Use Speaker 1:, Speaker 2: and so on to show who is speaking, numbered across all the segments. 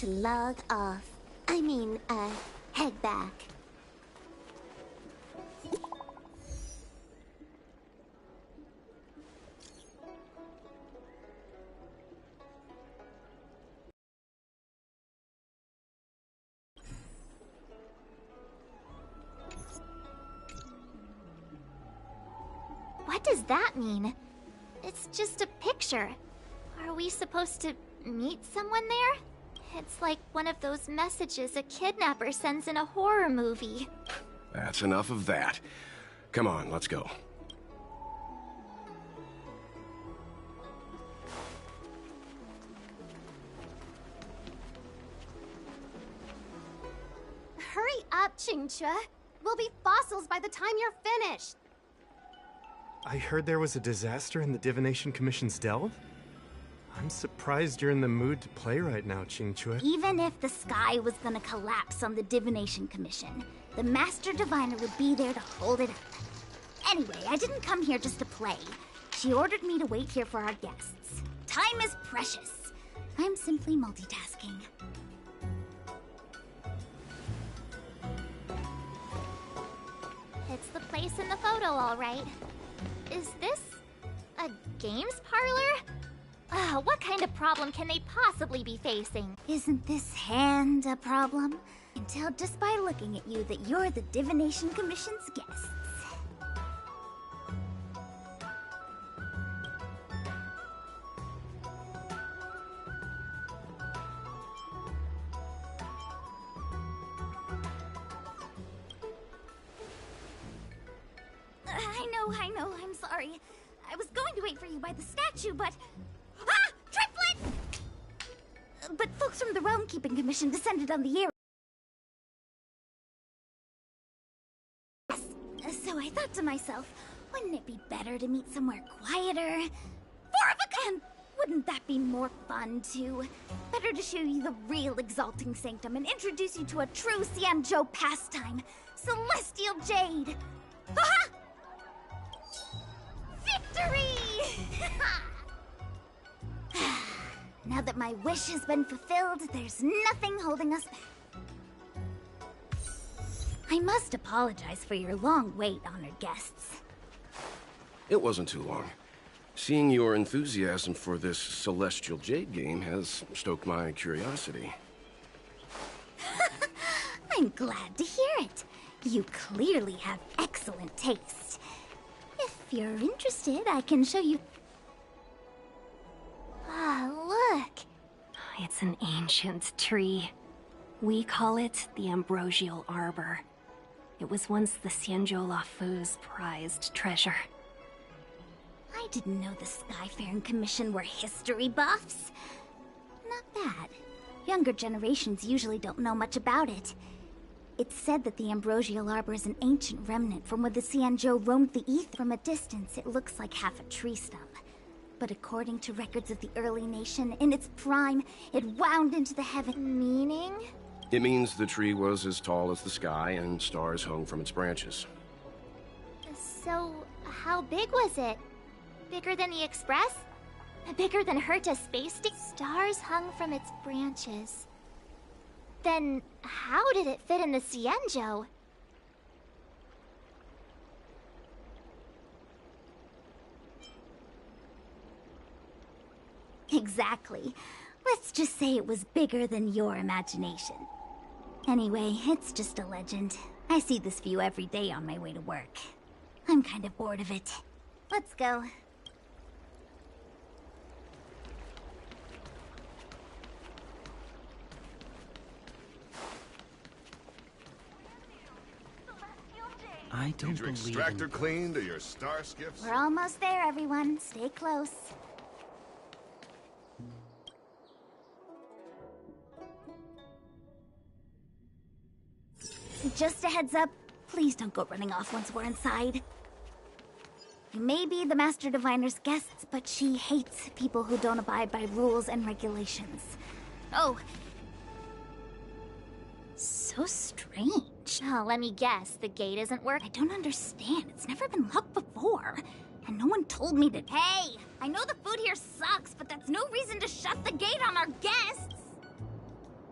Speaker 1: to log off. I mean, head back.
Speaker 2: What does that mean? It's just a picture. Are we supposed to meet someone there? It's like one of those messages a kidnapper sends in a horror movie.
Speaker 3: That's enough of that. Come on, let's go.
Speaker 4: Hurry up, Qingque. We'll be fossils by the time you're finished.
Speaker 5: I heard there was a disaster in the Divination Commission's delve? I'm surprised you're in the mood to play right now, Qingque.
Speaker 1: Even if the sky was gonna collapse on the Divination Commission, the Master Diviner would be there to hold it up. Anyway, I didn't come here just to play. She ordered me to wait here for our guests. Time is precious. I'm simply multitasking.
Speaker 2: It's the place in the photo, all right. Is this a games parlor? What kind of problem can they possibly be facing?
Speaker 1: Isn't this hand a problem? I can tell just by looking at you that you're the Divination Commission's guests. I know, I'm sorry. I was going to wait for you by the statue, but... Ah! Triplet! But folks from the Realm Keeping Commission descended on the area. So I thought to myself, wouldn't it be better to meet somewhere quieter? Four of a kind! Wouldn't that be more fun, too? Better to show you the real Exalting Sanctum and introduce you to a true Xianzhou pastime, Celestial Jade! Aha! Victory! Now that my wish has been fulfilled, there's nothing holding us back. I must apologize for your long wait, honored guests.
Speaker 3: It wasn't too long. Seeing your enthusiasm for this Celestial Jade game has stoked my curiosity.
Speaker 1: I'm glad to hear it. You clearly have excellent taste. If you're interested, I can show you...
Speaker 2: Ah, look!
Speaker 6: It's an ancient tree. We call it the Ambrosial Arbor. It was once the Xianzhou Lafu's prized treasure.
Speaker 1: I didn't know the Skyfaring Commission were history buffs. Not bad. Younger generations usually don't know much about it. It's said that the Ambrosial Arbor is an ancient remnant from when the Xianzhou roamed the ether. From a distance, it looks like half a tree stump. But according to records of the early nation, in its prime, it wound into the heaven.
Speaker 2: Meaning?
Speaker 3: It means the tree was as tall as the sky and stars hung from its branches.
Speaker 2: So, how big was it? Bigger than the Express? Bigger than Herta's space station? Stars hung from its branches. Then, how did it fit in the Xianzhou?
Speaker 1: Exactly. Let's just say it was bigger than your imagination. Anyway, it's just a legend. I see this view every day on my way to work. I'm kind of bored of it. Let's go.
Speaker 7: I don't
Speaker 8: Did your
Speaker 7: believe
Speaker 8: extractor
Speaker 7: in...
Speaker 8: cleaned or your star skiffs?
Speaker 1: We're almost there, everyone. Stay close. Just a heads up, please don't go running off once we're inside. You may be the Master Diviner's guests, but she hates people who don't abide by rules and regulations. Oh. So strange.
Speaker 2: Oh, let me guess, the gate isn't working?
Speaker 1: I don't understand. It's never been locked before. And no one told me to... Hey! I know the food here sucks, but that's no reason to shut the gate on our guests!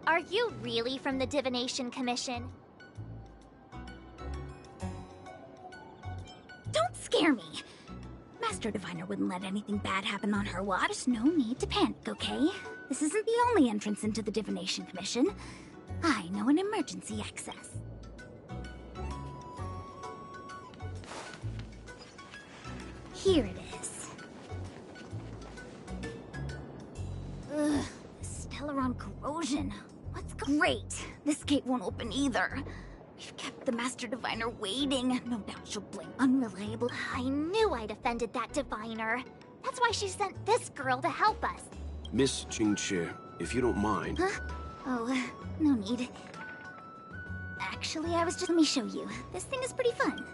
Speaker 2: Are you really from the Divination Commission?
Speaker 1: Don't scare me! Master Diviner wouldn't let anything bad happen on her watch. There's no need to panic, okay? This isn't the only entrance into the Divination Commission. I know an emergency access. Here it is. Ugh, Stellaron corrosion. What's great? This gate won't open either. We've kept the Master Diviner waiting. No doubt she'll blame unreliable.
Speaker 2: I knew I'd offended that diviner. That's why she sent this girl to help us.
Speaker 3: Miss Qingqi, if you don't mind.
Speaker 1: Huh? Oh, no need. Actually, I was just... Let me show you. This thing is pretty fun.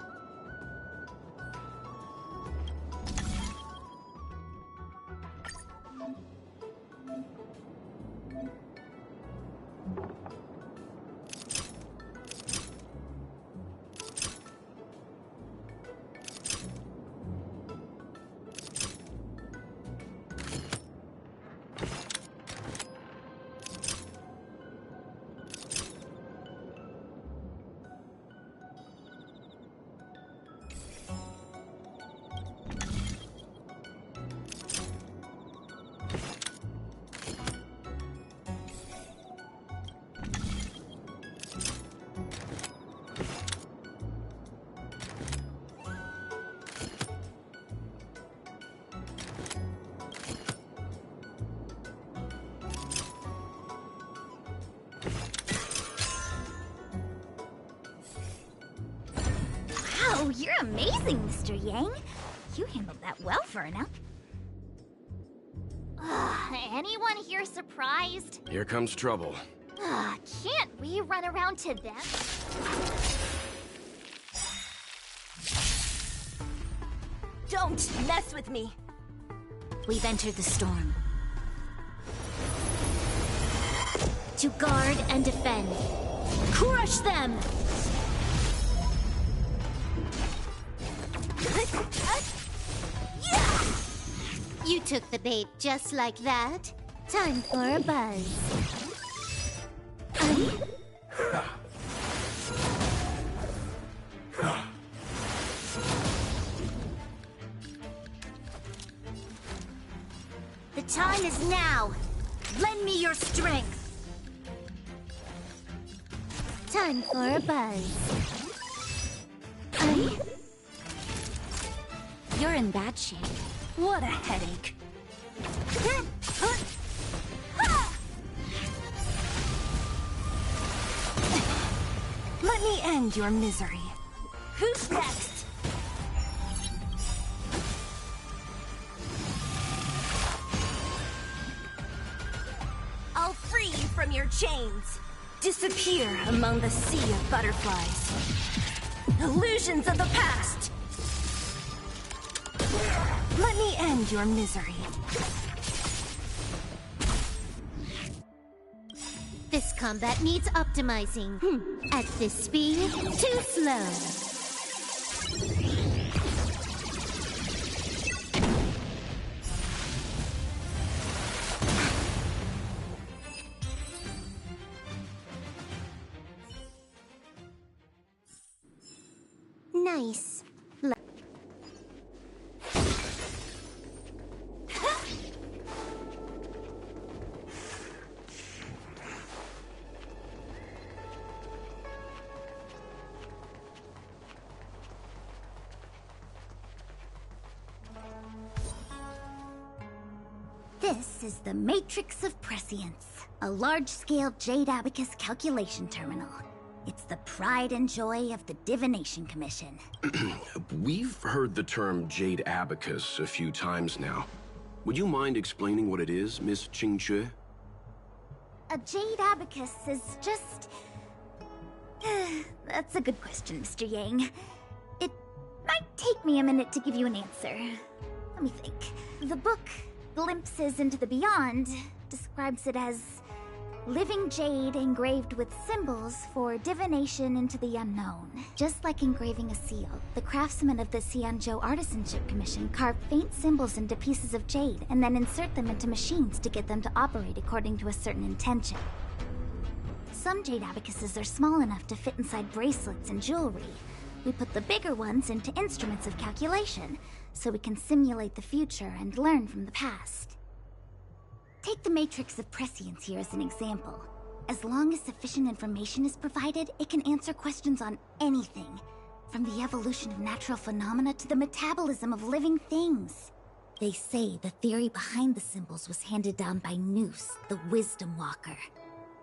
Speaker 1: Wow, you're amazing, Mr. Yang. You handled that well for an elf.
Speaker 2: Anyone here surprised?
Speaker 3: Here comes trouble.
Speaker 2: Can't we run around to them?
Speaker 6: Don't mess with me!
Speaker 1: We've entered the storm. To guard and defend. Crush them!
Speaker 4: You took the bait just like that. Time for a buzz.
Speaker 1: The time is now. Lend me your strength.
Speaker 4: Time for a buzz.
Speaker 1: You're in bad shape.
Speaker 6: What a headache. Let me end your misery. Who's next? I'll free you from your chains. Disappear among the sea of butterflies. Illusions of the past. Let me end your misery.
Speaker 4: This combat needs optimizing. At this speed, too slow. Nice.
Speaker 1: This is the Matrix of Prescience, a large-scale Jade Abacus calculation terminal. It's the pride and joy of the Divination Commission.
Speaker 3: We've heard the term Jade Abacus a few times now. Would you mind explaining what it is, Miss Qingqi?
Speaker 1: A Jade Abacus is just... That's a good question, Mr. Yang. It might take me a minute to give you an answer. Let me think. The book, Glimpses into the Beyond, describes it as living jade engraved with symbols for divination into the unknown. Just like engraving a seal, the craftsmen of the Xianzhou Artisanship Commission carve faint symbols into pieces of jade and then insert them into machines to get them to operate according to a certain intention. Some jade abacuses are small enough to fit inside bracelets and jewelry. We put the bigger ones into instruments of calculation, so we can simulate the future and learn from the past. Take the matrix of prescience here as an example. As long as sufficient information is provided, it can answer questions on anything, from the evolution of natural phenomena to the metabolism of living things. They say the theory behind the symbols was handed down by Noose, the Wisdom Walker.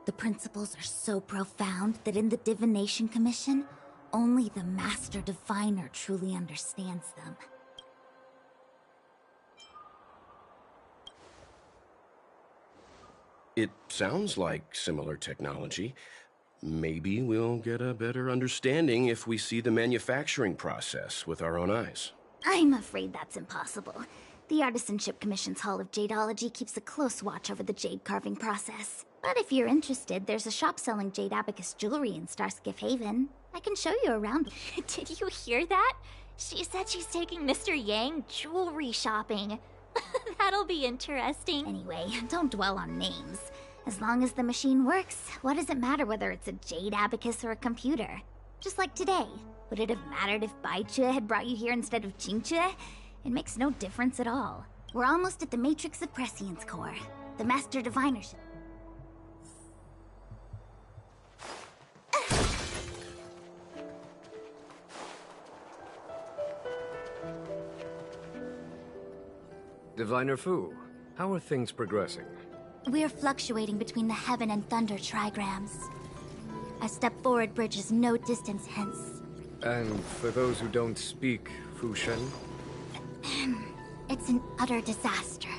Speaker 1: The principles are so profound that in the Divination Commission, only the Master Diviner truly understands them.
Speaker 3: It sounds like similar technology. Maybe we'll get a better understanding if we see the manufacturing process with our own eyes.
Speaker 1: I'm afraid that's impossible. The Artisanship Commission's Hall of Jadeology keeps a close watch over the jade carving process. But if you're interested, there's a shop selling jade abacus jewelry in Starskiff Haven. I can show you around.
Speaker 2: Did you hear that? She said she's taking Mr. Yang jewelry shopping. That'll be interesting.
Speaker 1: Anyway, don't dwell on names. As long as the machine works, what does it matter whether it's a jade abacus or a computer? Just like today. Would it have mattered if Baichue had brought you here instead of Qingchue? It makes no difference at all. We're almost at the Matrix of Prescience core. The Master Diviner should...
Speaker 9: Diviner Fu, how are things progressing?
Speaker 1: We're fluctuating between the Heaven and Thunder trigrams. A step forward bridges no distance hence.
Speaker 9: And for those who don't speak Fu Shen?
Speaker 1: It's an utter disaster.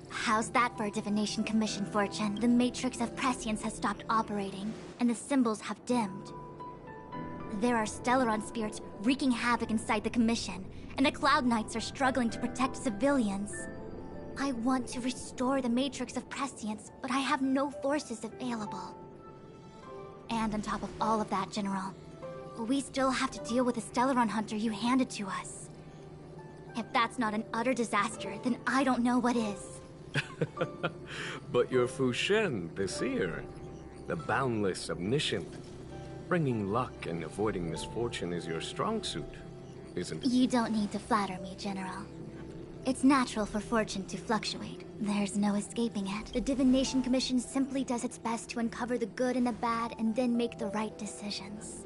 Speaker 1: How's that for a Divination Commission fortune? The Matrix of Prescience has stopped operating, and the symbols have dimmed. There are Stellaron spirits wreaking havoc inside the Commission, and the Cloud Knights are struggling to protect civilians. I want to restore the Matrix of Prescience, but I have no forces available. And on top of all of that, General, we still have to deal with the Stellaron hunter you handed to us. If that's not an utter disaster, then I don't know what is.
Speaker 9: But you're Fu Shen, the seer. The boundless, omniscient. Bringing luck and avoiding misfortune is your strong suit, isn't it?
Speaker 1: You don't need to flatter me, General. It's natural for fortune to fluctuate. There's no escaping it. The Divination Commission simply does its best to uncover the good and the bad and then make the right decisions.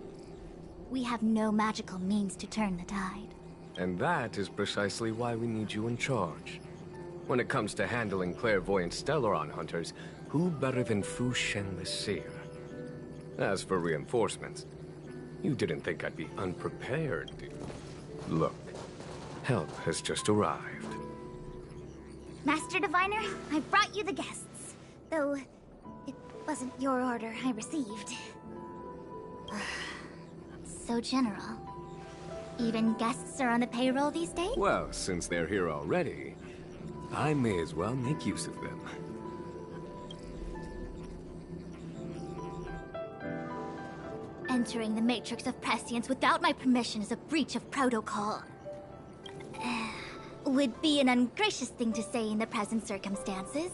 Speaker 1: We have no magical means to turn the tide.
Speaker 9: And that is precisely why we need you in charge. When it comes to handling clairvoyant Stellaron hunters, who better than Fu Shen the Seer? As for reinforcements, you didn't think I'd be unprepared, did you? Look, help has just arrived.
Speaker 1: Master Diviner, I brought you the guests. Though, it wasn't your order I received. So, General, even guests are on the payroll these days?
Speaker 9: Well, since they're here already, I may as well make use of them.
Speaker 1: Entering the Matrix of Prescience without my permission is a breach of protocol. Would be an ungracious thing to say in the present circumstances.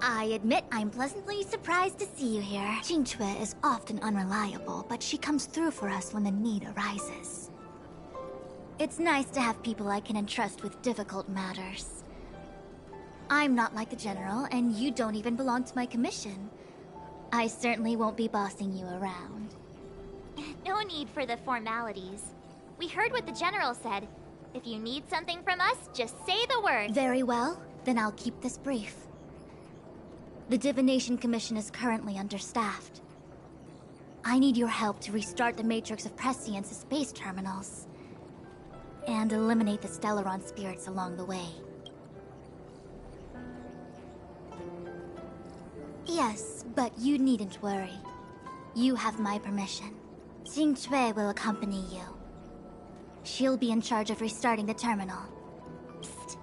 Speaker 1: I admit I'm pleasantly surprised to see you here. Qingchue is often unreliable, but she comes through for us when the need arises. It's nice to have people I can entrust with difficult matters. I'm not like the General, and you don't even belong to my commission. I certainly won't be bossing you around.
Speaker 2: No need for the formalities. We heard what the General said. If you need something from us, just say the word.
Speaker 1: Very well, then I'll keep this brief. The Divination Commission is currently understaffed. I need your help to restart the Matrix of Prescience's space terminals. And eliminate the Stellaron spirits along the way. Yes, but you needn't worry. You have my permission. Qingchue will accompany you. She'll be in charge of restarting the terminal.
Speaker 2: Psst.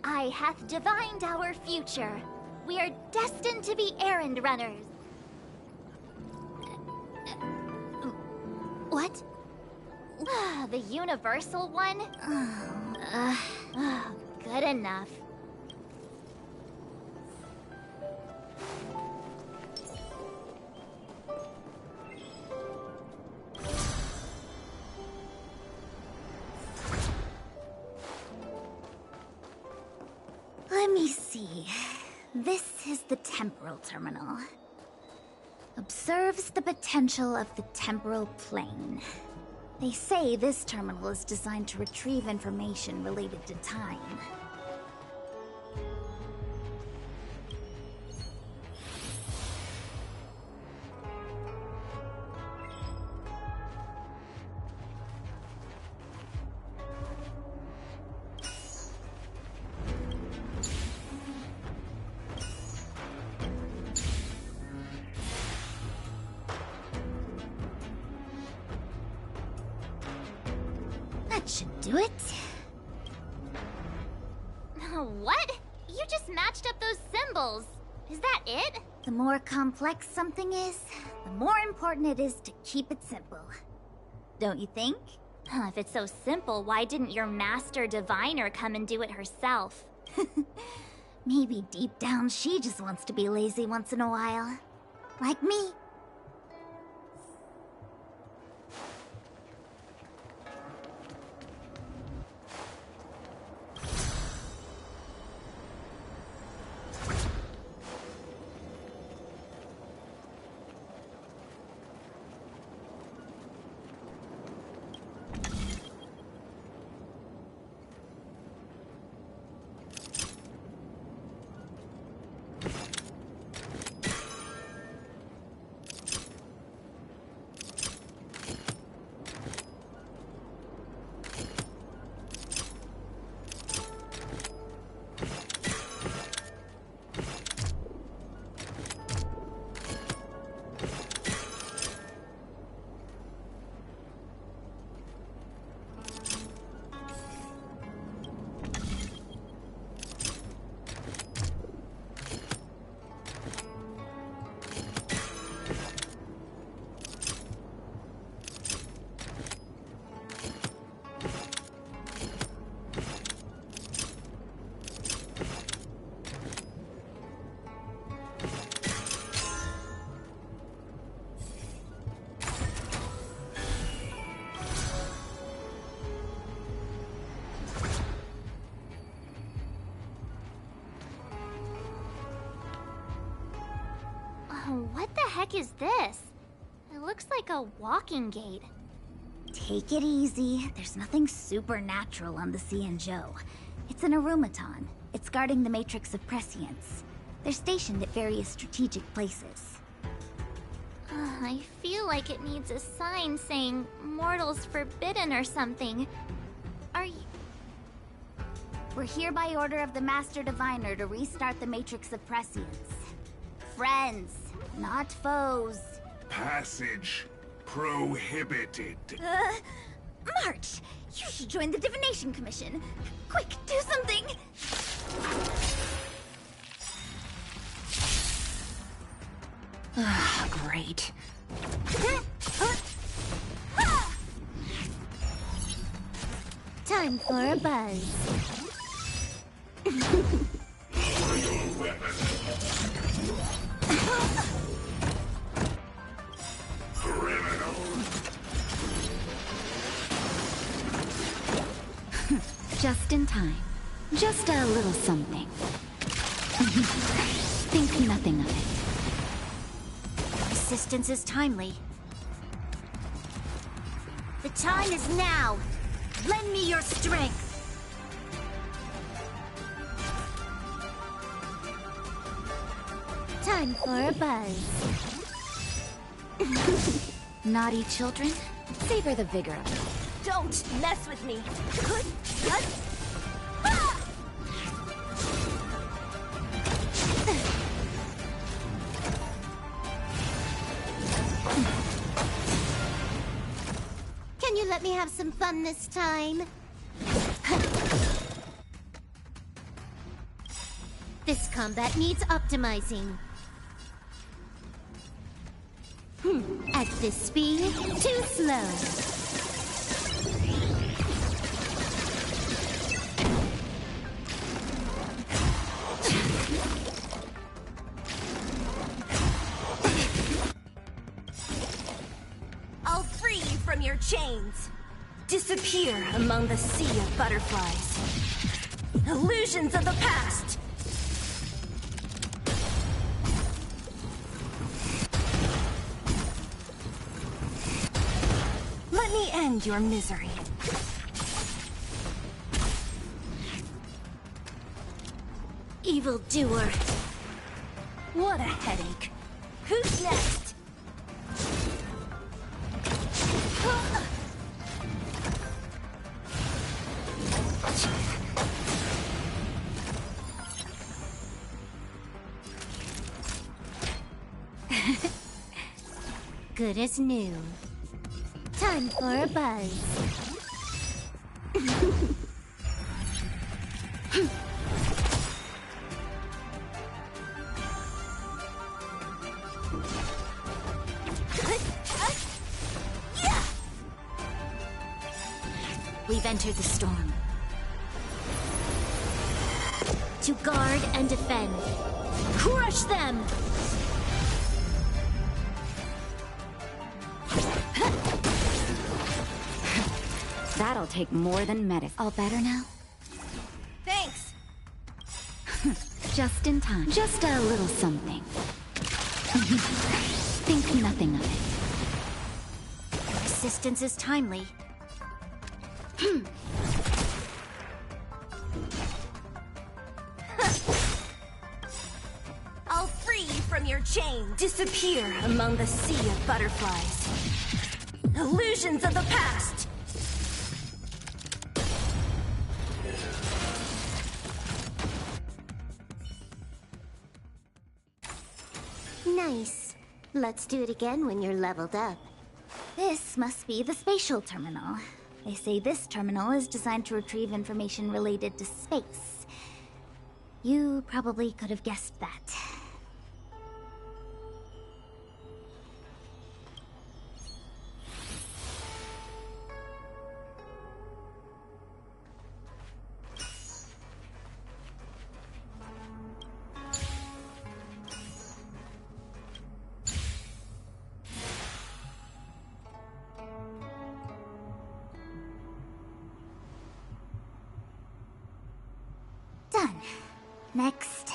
Speaker 2: I hath divined our future. We are destined to be errand runners.
Speaker 1: What?
Speaker 2: The universal one? Good enough.
Speaker 1: Let me see. This is the temporal terminal. Observes the potential of the temporal plane. They say this terminal is designed to retrieve information related to time. That should do it.
Speaker 2: What? You just matched up those symbols. Is that it?
Speaker 1: The more complex something is, the more important it is to keep it simple. Don't you think?
Speaker 2: If it's so simple, why didn't your master diviner come and do it herself?
Speaker 1: Maybe deep down she just wants to be lazy once in a while. Like me.
Speaker 2: What the heck is this? It looks like a walking gate.
Speaker 1: Take it easy. There's nothing supernatural on the Xianzhou. It's an arumaton. It's guarding the matrix of prescience. They're stationed at various strategic places.
Speaker 2: I feel like it needs a sign saying mortals forbidden or something. Are you...
Speaker 1: We're here by order of the Master Diviner to restart the matrix of prescience. Friends, not foes.
Speaker 8: Passage prohibited.
Speaker 1: March! You should join the Divination Commission. Quick, do something!
Speaker 6: Great.
Speaker 4: Time for a buzz.
Speaker 1: Just in time. Just a little something. Think nothing of it.
Speaker 4: Resistance is timely. The time is now. Lend me your strength. Time for a buzz.
Speaker 1: Naughty children, savor the vigor of it.
Speaker 6: Don't mess with me.
Speaker 4: Can you let me have some fun this time? This combat needs optimizing. At this speed, too slow.
Speaker 6: I'll free you from your chains. Disappear among the sea of butterflies. Illusions of the past. end your misery.
Speaker 4: Evildoer.
Speaker 6: What a headache. Who's next?
Speaker 4: Good as new. Time for a buzz. We've entered the storm. To guard and defend. Crush them!
Speaker 1: That'll take more than medicine. All better now?
Speaker 6: Thanks!
Speaker 1: Just in time. Just a little something. Think nothing of it.
Speaker 4: Your assistance is timely.
Speaker 6: I'll free you from your chain. Disappear among the sea of butterflies. Illusions of the past!
Speaker 4: Nice. Let's do it again when you're leveled up.
Speaker 1: This must be the spatial terminal. They say this terminal is designed to retrieve information related to space. You probably could have guessed that. Done. Next.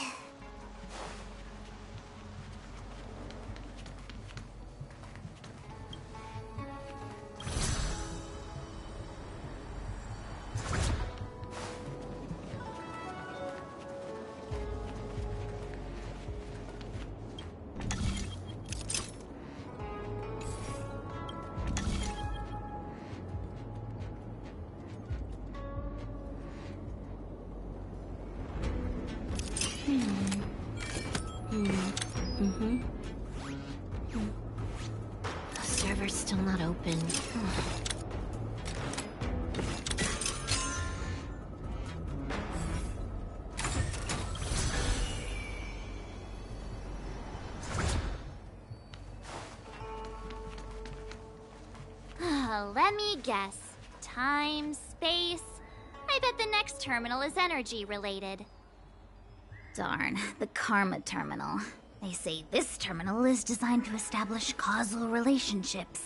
Speaker 4: The server's still not open.
Speaker 2: Let me guess. Time, space. I bet the next terminal is energy related.
Speaker 1: Darn, the Karma Terminal. They say this terminal is designed to establish causal relationships.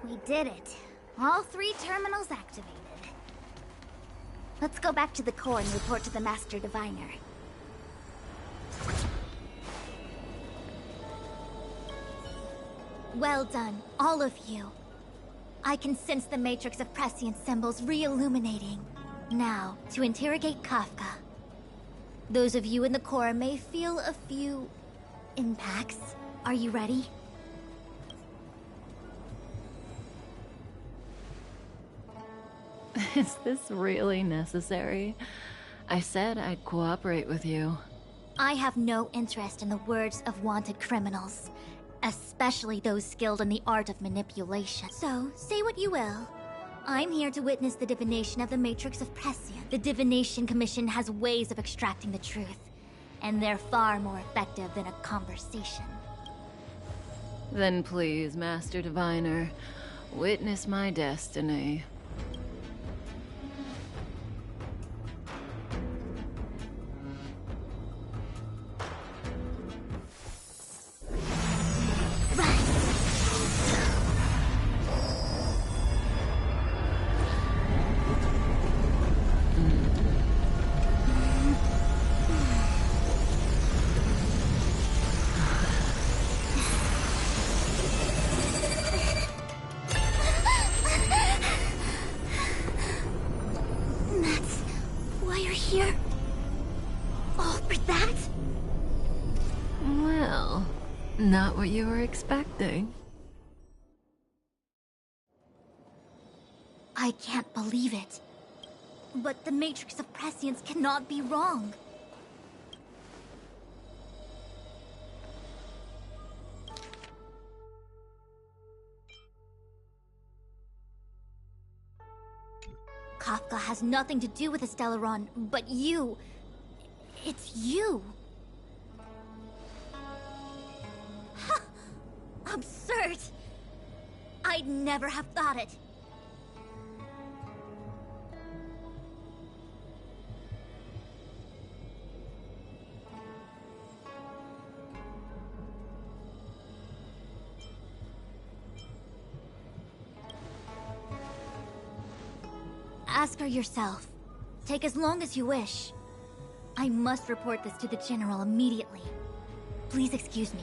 Speaker 1: We did it. All 3 terminals activated. Let's go back to the core and report to the Master Diviner.
Speaker 2: Well done, all of you. I can sense the matrix of prescient symbols re-illuminating. Now, to interrogate Kafka. Those of you in the core may feel a few impacts. Are you ready?
Speaker 10: Is this really necessary? I said I'd cooperate with you.
Speaker 2: I have no interest in the words of wanted criminals, especially those skilled in the art of manipulation. So, say what you will. I'm here to witness the divination of the Matrix of Prescient. The Divination Commission has ways of extracting the truth, and they're far more effective than a conversation.
Speaker 10: Then please, Master Diviner, Witness my destiny.
Speaker 1: That's why you're here? All for that?
Speaker 10: Well, not what you were expecting.
Speaker 1: I can't believe it. But the Matrix of Prescience cannot be wrong. Kafka has nothing to do with the Stellaron, but you... It's you. Ha! Absurd! I'd never have thought it. Ask her yourself. Take as long as you wish. I must report this to the General immediately. Please excuse me.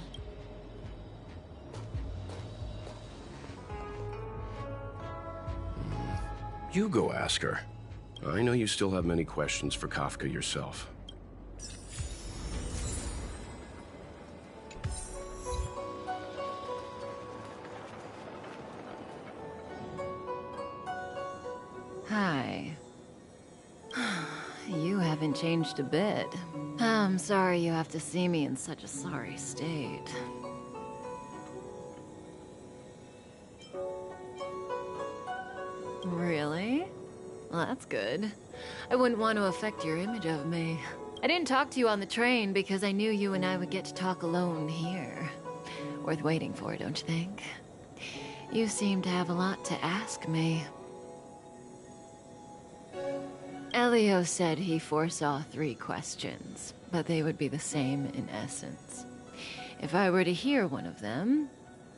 Speaker 3: You go ask her. I know you still have many questions for Kafka yourself.
Speaker 10: Hi. You haven't changed a bit. I'm sorry you have to see me in such a sorry state. Really? Well, that's good. I wouldn't want to affect your image of me. I didn't talk to you on the train because I knew you and I would get to talk alone here. Worth waiting for, don't you think? You seem to have a lot to ask me. Elio said he foresaw 3 questions, but they would be the same in essence. If I were to hear one of them,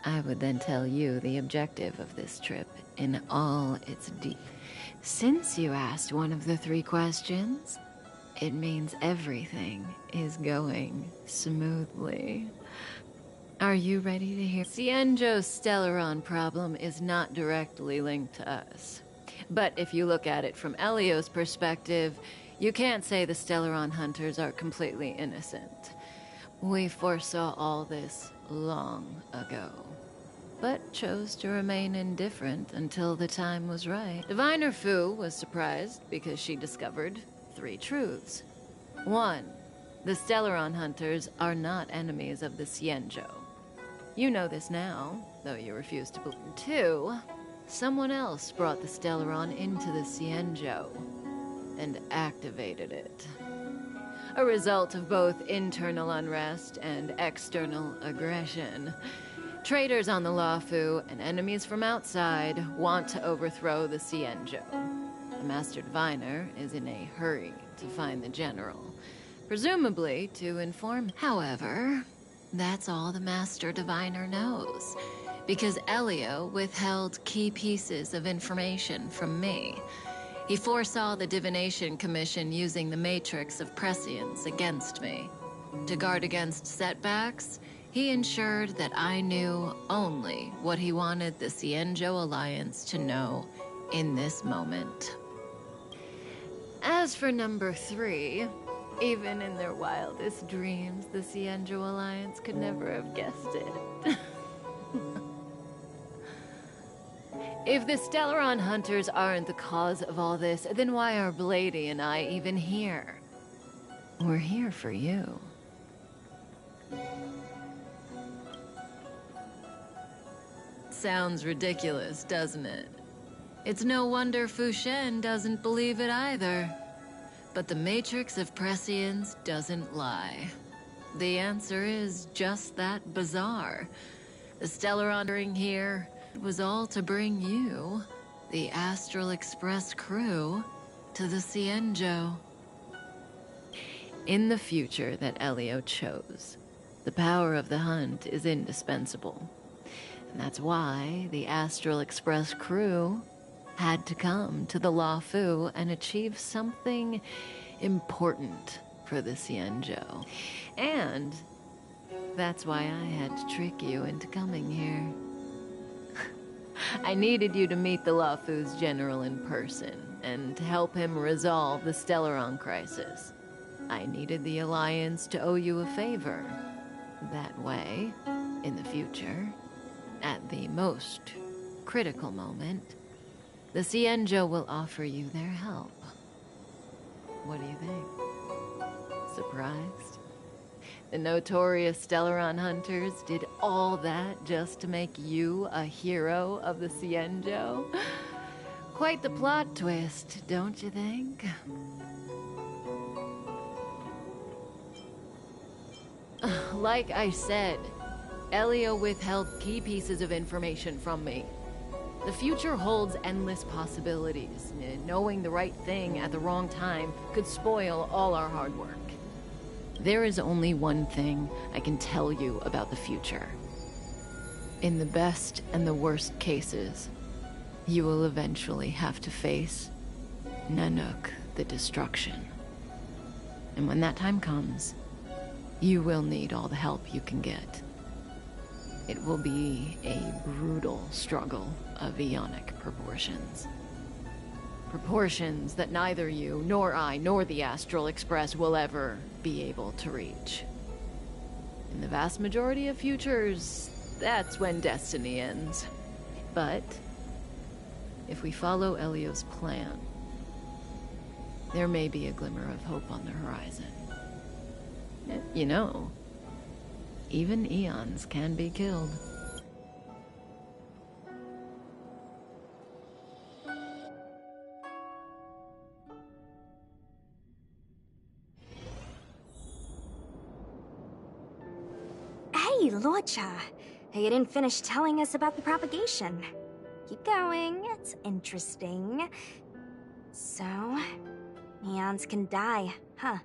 Speaker 10: I would then tell you the objective of this trip in all its deep. Since you asked one of the 3 questions, it means everything is going smoothly. Are you ready to hear? Cienjo's Stellaron problem is not directly linked to us. But if you look at it from Elio's perspective, you can't say the Stellaron hunters are completely innocent. We foresaw all this long ago, but chose to remain indifferent until the time was right. Diviner Fu was surprised because she discovered 3 truths. 1, the Stellaron hunters are not enemies of the Cienjo. You know this now, though you refuse to believe. 2, someone else brought the Stellaron into the Cienjo and activated it. A result of both internal unrest and external aggression. Traitors on the Luofu and enemies from outside want to overthrow the Cienjo. The Master Diviner is in a hurry to find the General, presumably to inform. However, that's all the Master Diviner knows, because Elio withheld key pieces of information from me. He foresaw the Divination Commission using the Matrix of Prescience against me. To guard against setbacks, he ensured that I knew only what he wanted the Cienjo Alliance to know in this moment. As for number 3, even in their wildest dreams, the Cienjo Alliance could never have guessed it. If the Stellaron hunters aren't the cause of all this, then why are Blady and I even here? We're here for you. Sounds ridiculous, doesn't it? It's no wonder Fu Shen doesn't believe it either. But the Matrix of Prescience doesn't lie. The answer is just that bizarre. The Stellaron here, It was all to bring you, the Astral Express crew, to the Cienjo. In the future that Elio chose, the power of the hunt is indispensable. And that's why the Astral Express crew had to come to the Luofu and achieve something important for the Cienjo. And that's why I had to trick you into coming here. I needed you to meet the Luofu's general in person and to help him resolve the Stellaron crisis. I needed the Alliance to owe you a favor. That way, in the future, at the most critical moment, the Cienjo will offer you their help. What do you think? Surprised? The notorious Stellaron hunters did all that just to make you a hero of the Cienjo? Quite the plot twist, don't you think? Like I said, Elio withheld key pieces of information from me. The future holds endless possibilities. Knowing the right thing at the wrong time could spoil all our hard work. There is only one thing I can tell you about the future. In the best and the worst cases, you will eventually have to face Nanook the Destruction. And when that time comes, you will need all the help you can get. It will be a brutal struggle of eonic proportions. Proportions that neither you, nor I, nor the Astral Express will ever be able to reach. In the vast majority of futures, that's when destiny ends. But if we follow Elio's plan, there may be a glimmer of hope on the horizon. You know, even eons can be killed.
Speaker 6: Hey, Lorcha. You didn't finish telling us about the propagation. Keep going, it's interesting. So, eons can die, huh?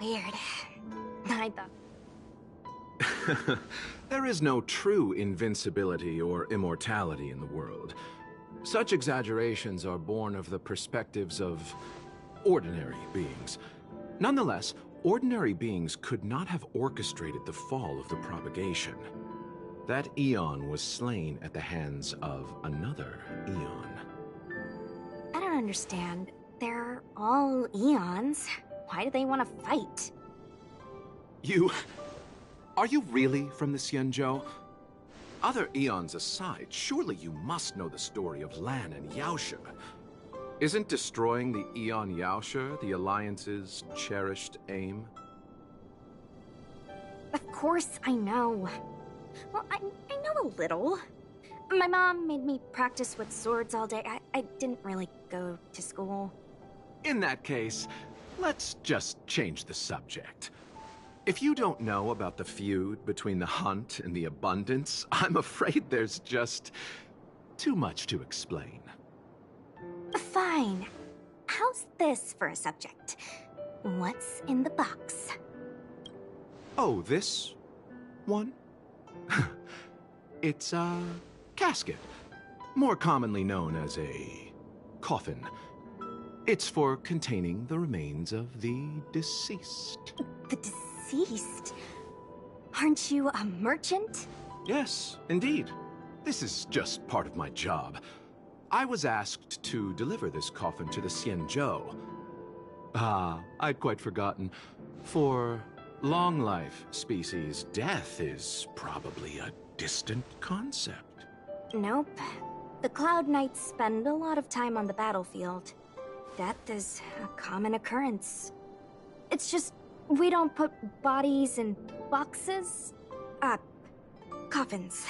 Speaker 6: Weird. I thought...
Speaker 3: There is no true invincibility or immortality in the world. Such exaggerations are born of the perspectives of ordinary beings. Nonetheless, ordinary beings could not have orchestrated the fall of the propagation. That eon was slain at the hands of another eon.
Speaker 6: I don't understand. They're all eons. Why do they want to fight?
Speaker 3: Are you really from the Cienjo? Other eons aside, surely you must know the story of Lan and Yaosha. Isn't destroying the Eon Yaosha the Alliance's cherished aim?
Speaker 6: Of course I know. Well, I know a little. My mom made me practice with swords all day. I didn't really go to school.
Speaker 3: In that case, let's just change the subject. If you don't know about the feud between the Hunt and the Abundance, I'm afraid there's just too much to explain.
Speaker 6: Fine. How's this for a subject? What's in the box?
Speaker 3: Oh, this one? It's a casket, more commonly known as a coffin. It's for containing the remains of the deceased.
Speaker 6: The deceased? Aren't you a merchant?
Speaker 3: Yes, indeed. This is just part of my job. I was asked to deliver this coffin to the Cienjo. I'd quite forgotten. For long life species, death is probably a distant concept.
Speaker 6: Nope. The Cloud Knights spend a lot of time on the battlefield. Death is a common occurrence. It's just, we don't put bodies in boxes. Coffins.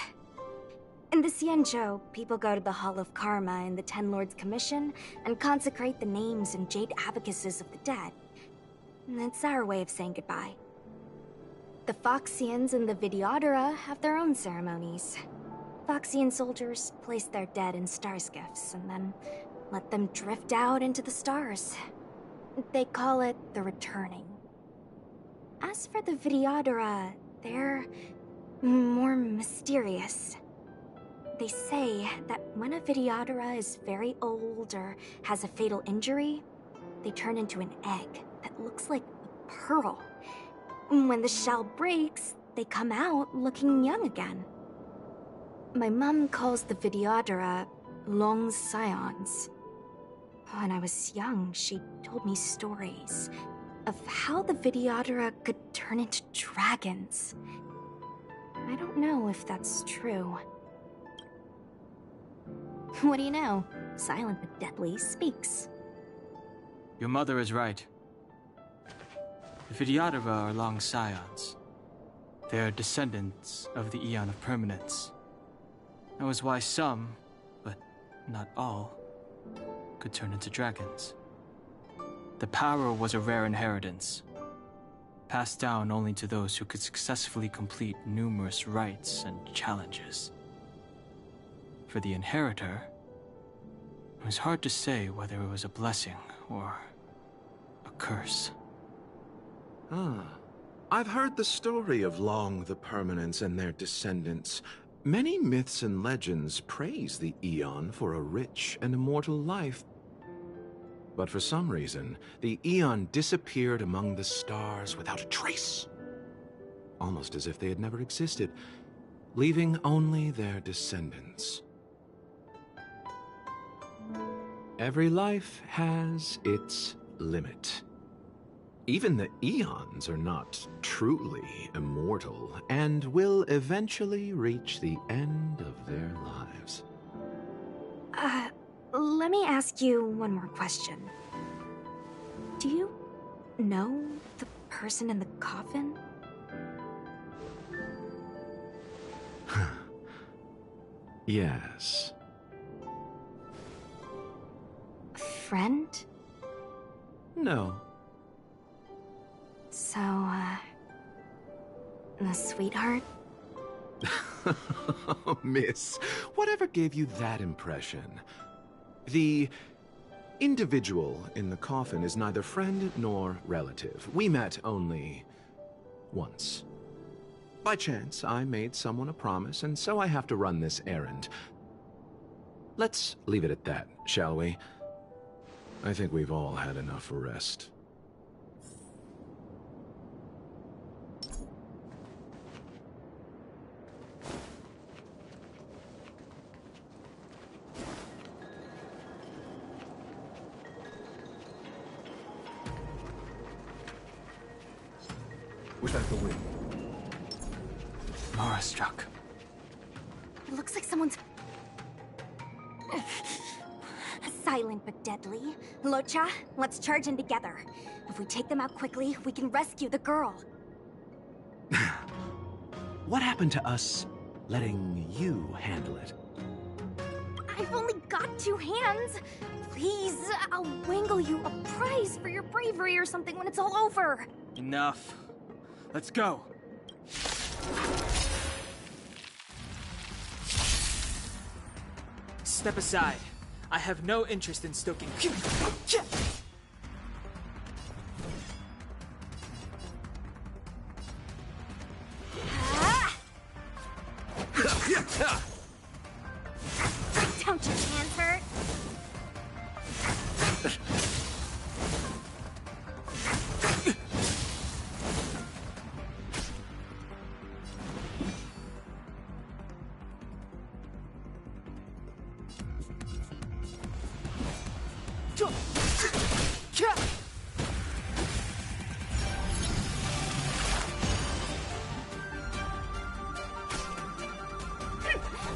Speaker 6: In the Cienjo, people go to the Hall of Karma in the Ten Lords Commission and consecrate the names and jade abacuses of the dead. That's our way of saying goodbye. The Foxians and the Videodora have their own ceremonies. Voxian soldiers place their dead in star skiffs and then let them drift out into the stars. They call it the returning. As for the Videodora, they're more mysterious. They say that when a Videodora is very old or has a fatal injury, they turn into an egg that looks like a pearl. When the shell breaks, they come out looking young again. My mom calls the Videodora long scions. When I was young, she told me stories of how the Videodora could turn into dragons. I don't know if that's true. What do you know? Silent but deadly speaks.
Speaker 11: Your mother is right. The Videodora are long scions. They are descendants of the Eon of Permanence. That was why some, but not all, could turn into dragons. The power was a rare inheritance, passed down only to those who could successfully complete numerous rites and challenges. For the inheritor, it was hard to say whether it was a blessing or a curse.
Speaker 3: I've heard the story of Long the Permanence and their descendants. Many myths and legends praise the Eon for a rich and immortal life. But for some reason, the Eon disappeared among the stars without a trace. Almost as if they had never existed, leaving only their descendants. Every life has its limit. Even the Eons are not truly immortal and will eventually reach the end of their lives.
Speaker 6: Let me ask you one more question. Do you know the person in the coffin?
Speaker 3: Yes.
Speaker 6: A friend?
Speaker 3: No.
Speaker 6: So, a sweetheart?
Speaker 3: Miss, whatever gave you that impression? The individual in the coffin is neither friend nor relative. We met only once. By chance, I made someone a promise, and so I have to run this errand. Let's leave it at that, shall we? I think we've all had enough rest.
Speaker 9: Was that the wind?
Speaker 11: Mara struck.
Speaker 6: It looks like someone's... Silent but deadly. Locha, let's charge in together. If we take them out quickly, we can rescue the girl.
Speaker 3: What happened to us letting you handle it?
Speaker 6: I've only got 2 hands. Please, I'll wangle you a prize for your bravery or something when it's all over.
Speaker 11: Enough. Let's go. Step aside. I have no interest in stoking.
Speaker 6: Don't your hands hurt?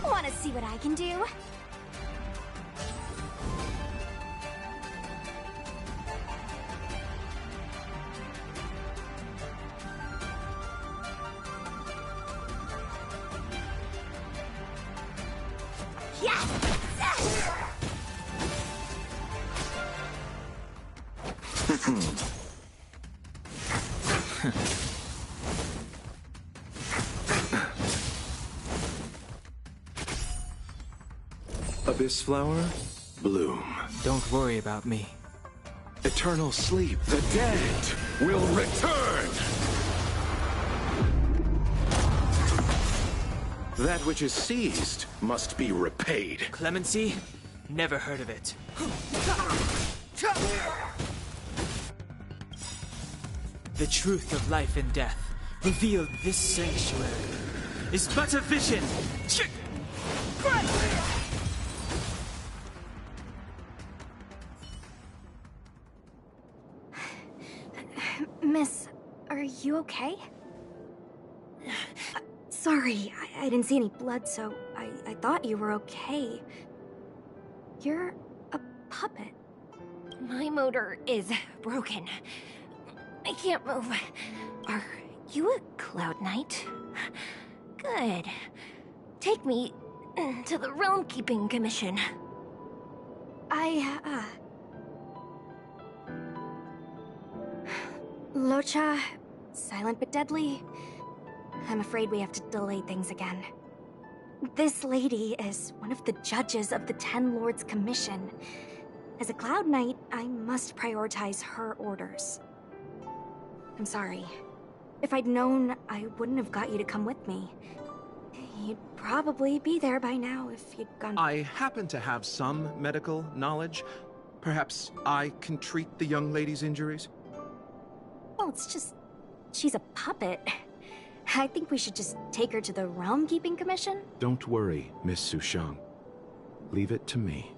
Speaker 6: Want to see what I can do?
Speaker 3: Abyss flower, bloom.
Speaker 11: Don't worry about me.
Speaker 3: Eternal sleep.
Speaker 8: The dead will return!
Speaker 3: That which is seized must be repaid.
Speaker 11: Clemency? Never heard of it. The truth of life and death, revealed this sanctuary, is but a vision.
Speaker 6: Miss, are you okay? Sorry, I didn't see any blood, so I thought you were okay. You're a puppet.
Speaker 4: My motor is broken. I can't move. Are you a Cloud Knight? Good. Take me to the Realm Keeping Commission.
Speaker 6: Locha, silent but deadly. I'm afraid we have to delay things again. This lady is one of the judges of the Ten Lords Commission. As a Cloud Knight, I must prioritize her orders. I'm sorry. If I'd known, I wouldn't have got you to come with me. You'd probably be there by now if you'd gone—
Speaker 3: I happen to have some medical knowledge. Perhaps I can treat the young lady's injuries?
Speaker 6: Well, it's just... she's a puppet. I think we should just take her to the Realm Keeping Commission?
Speaker 3: Don't worry, Miss Sushang. Leave it to me.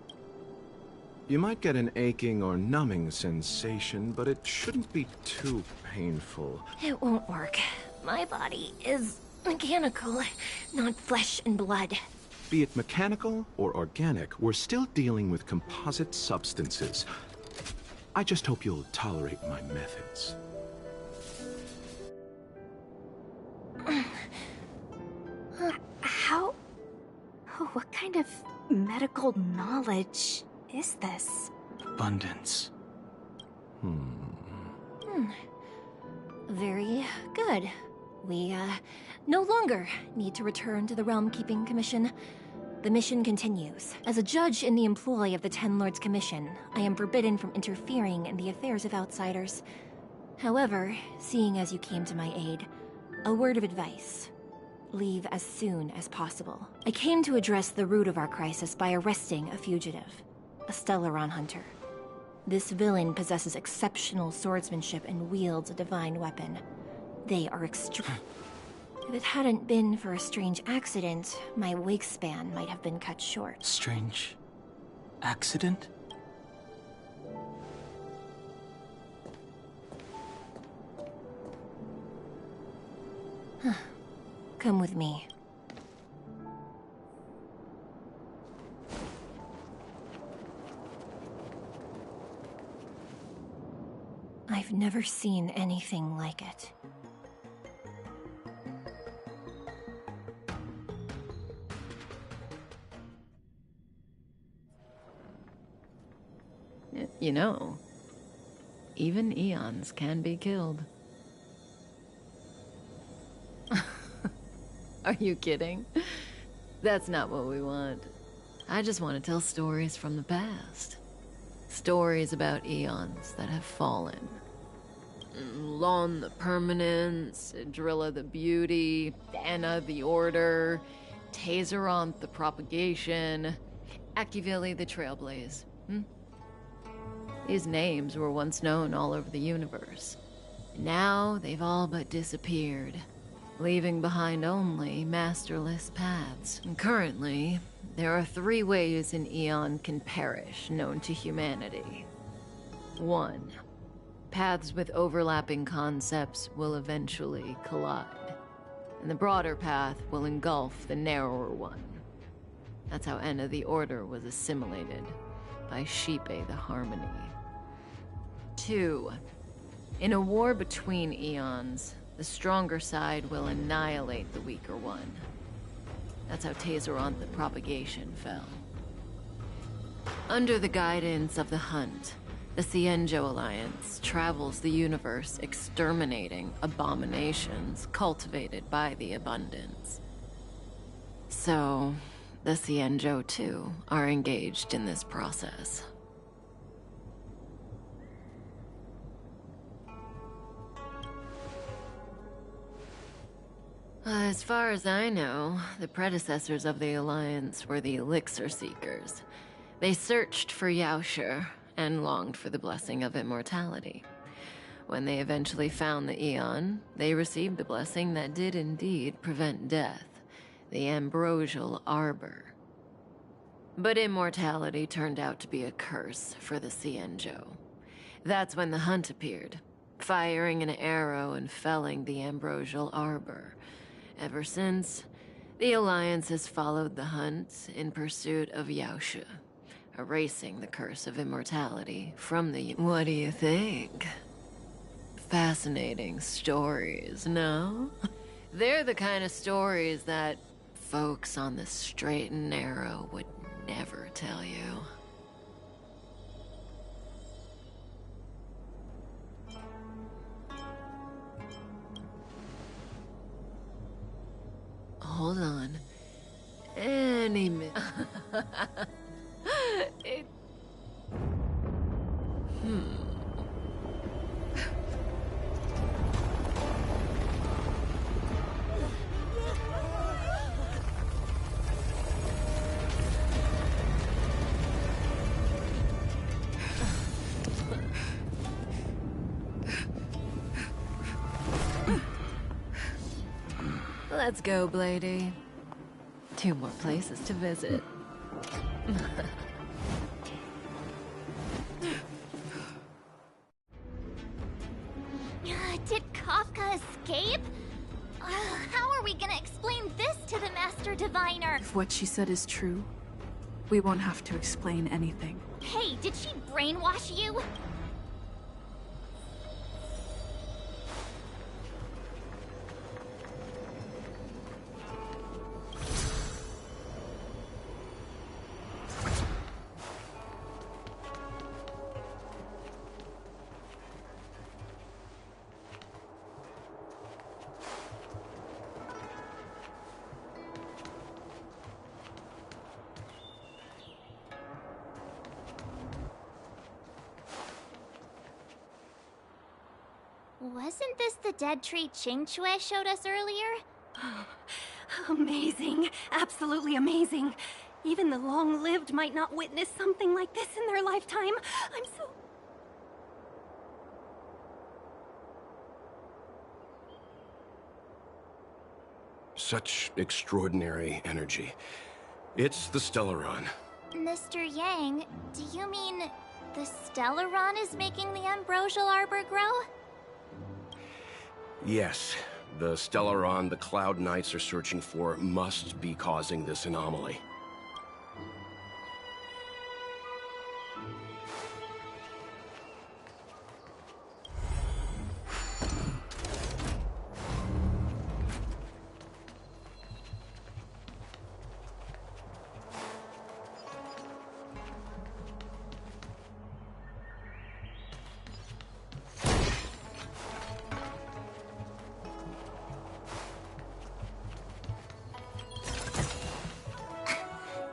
Speaker 3: You might get an aching or numbing sensation, but it shouldn't be too painful.
Speaker 4: It won't work. My body is mechanical, not flesh and blood.
Speaker 3: Be it mechanical or organic, we're still dealing with composite substances. I just hope you'll tolerate my methods.
Speaker 6: How... what kind of medical knowledge is this?
Speaker 11: Abundance.
Speaker 4: Very good. We, no longer need to return to the Realm Keeping Commission. The mission continues. As a judge in the employ of the Ten Lords Commission, I am forbidden from interfering in the affairs of outsiders. However, seeing as you came to my aid, a word of advice. Leave as soon as possible. I came to address the root of our crisis by arresting a fugitive, a Stellaron hunter. This villain possesses exceptional swordsmanship and wields a divine weapon. They are extreme. If it hadn't been for a strange accident, my wake span might have been cut short.
Speaker 11: Strange accident?
Speaker 4: Come with me. I've never seen anything like it.
Speaker 10: You know, even eons can be killed. Are you kidding? That's not what we want. I just want to tell stories from the past. Stories about eons that have fallen. Lon the Permanence, Drilla the Beauty, Anna the Order, Tazeronth the Propagation, Akivili the Trailblaze. These names were once known all over the universe. Now they've all but disappeared, leaving behind only masterless paths. And currently, there are 3 ways an eon can perish known to humanity. 1. Paths with overlapping concepts will eventually collide, and the broader path will engulf the narrower one. That's how Enna the Order was assimilated by Shipe the Harmony. 2. In a war between eons, the stronger side will annihilate the weaker one. That's how Tazeronth the Propagation fell. Under the guidance of the Hunt, the Cienjo Alliance travels the universe exterminating abominations cultivated by the Abundance. So, The Cienjo, too, are engaged in this process. As far as I know, the predecessors of the Alliance were the Elixir Seekers. They searched for Yaoshi and longed for the blessing of immortality. When they eventually found the Aeon, they received the blessing that did indeed prevent death, the Ambrosial Arbor. But immortality turned out to be a curse for the Cienjo. That's when the Hunt appeared, firing an arrow and felling the Ambrosial Arbor. Ever since, the Alliance has followed the Hunt in pursuit of Yaoshi, erasing the curse of immortality from the... What do you think? Fascinating stories, no? They're the kind of stories that folks on the straight and narrow would never tell you. Hold on. Any minute. Let's go, Blady. 2 more places to visit.
Speaker 2: Did Kafka escape? How are we gonna explain this to the Master Diviner?
Speaker 12: If what she said is true, we won't have to explain anything.
Speaker 2: Hey, did she brainwash you? Wasn't this the dead tree Qingque showed us earlier?
Speaker 6: Amazing. Absolutely amazing. Even the long-lived might not witness something like this in their lifetime. I'm so...
Speaker 8: Such extraordinary energy. It's the Stellaron.
Speaker 2: Mr. Yang, do you mean the Stellaron is making the Ambrosial Arbor grow?
Speaker 8: Yes, the Stellaron the Cloud Knights are searching for must be causing this anomaly.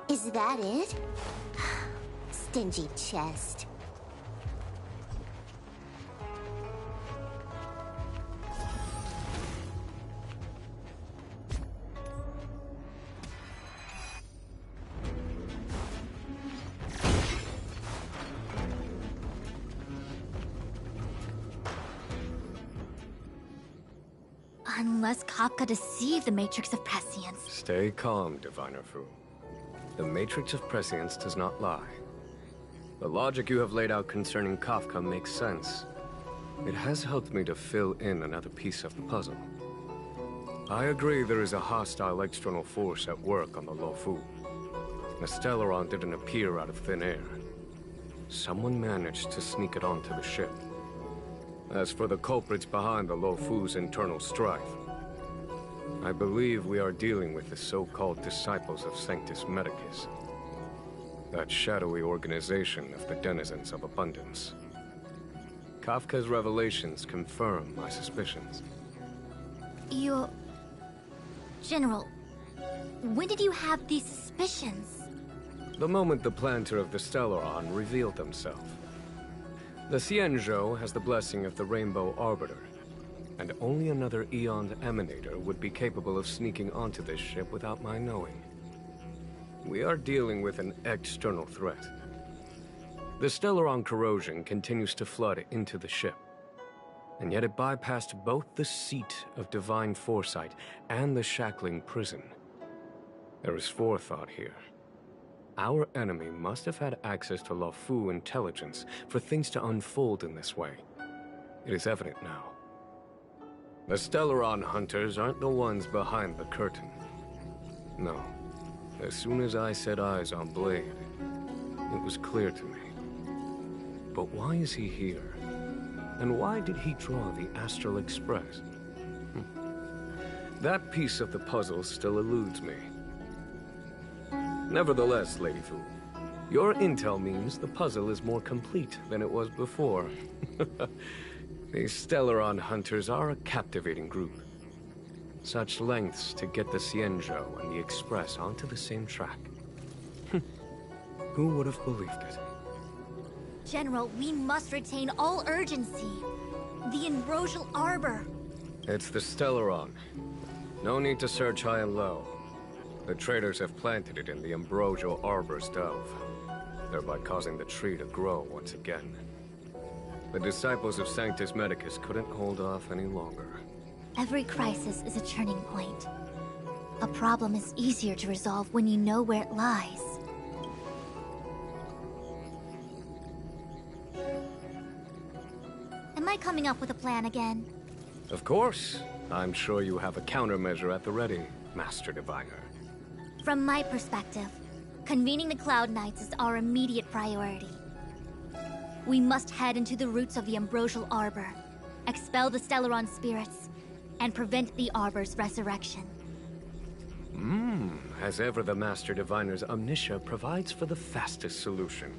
Speaker 13: Is that it? Stingy chest.
Speaker 2: Unless Kafka deceived the Matrix of Prescience.
Speaker 9: Stay calm, Diviner Fu. The Matrix of Prescience does not lie. The logic you have laid out concerning Kafka makes sense. It has helped me to fill in another piece of the puzzle. I agree there is a hostile external force at work on the Luofu. The Stellaron didn't appear out of thin air. Someone managed to sneak it onto the ship. As for the culprits behind the Luofu's internal strife, I believe we are dealing with the so-called Disciples of Sanctus Medicus. That shadowy organization of the denizens of abundance. Kafka's revelations confirm my suspicions.
Speaker 2: General, when did you have these suspicions.
Speaker 9: The moment the planter of the Stellaron revealed himself. The Xianzhou has the blessing of the Rainbow Arbiter, and only another Eon's Emanator would be capable of sneaking onto this ship without my knowing. We are dealing with an external threat. The Stellaron corrosion continues to flood into the ship, and yet it bypassed both the seat of divine foresight and the shackling prison. There is forethought here. Our enemy must have had access to Luofu intelligence for things to unfold in this way. It is evident now. The Stellaron hunters aren't the ones behind the curtain. No. As soon as I set eyes on Blade, it was clear to me. But why is he here? And why did he draw the Astral Express? That piece of the puzzle still eludes me. Nevertheless, Lady Fu, your intel means the puzzle is more complete than it was before. These Stellaron hunters are a captivating group. Such lengths to get the Xianzhou and the Express onto the same track. Who would have believed it?
Speaker 2: General, we must retain all urgency. The Ambrosial Arbor.
Speaker 9: It's the Stellaron. No need to search high and low. The traders have planted it in the Ambrosial Arbor's delve, thereby causing the tree to grow once again. The disciples of Sanctus Medicus couldn't hold off any longer.
Speaker 2: Every crisis is a turning point. A problem is easier to resolve when you know where it lies. Am I coming up with a plan again?
Speaker 9: Of course. I'm sure you have a countermeasure at the ready, Master Diviner.
Speaker 2: From my perspective, convening the Cloud Knights is our immediate priority. We must head into the roots of the Ambrosial Arbor, expel the Stellaron spirits, and prevent the Arbor's resurrection.
Speaker 9: As ever, the Master Diviner's omniscia provides for the fastest solution.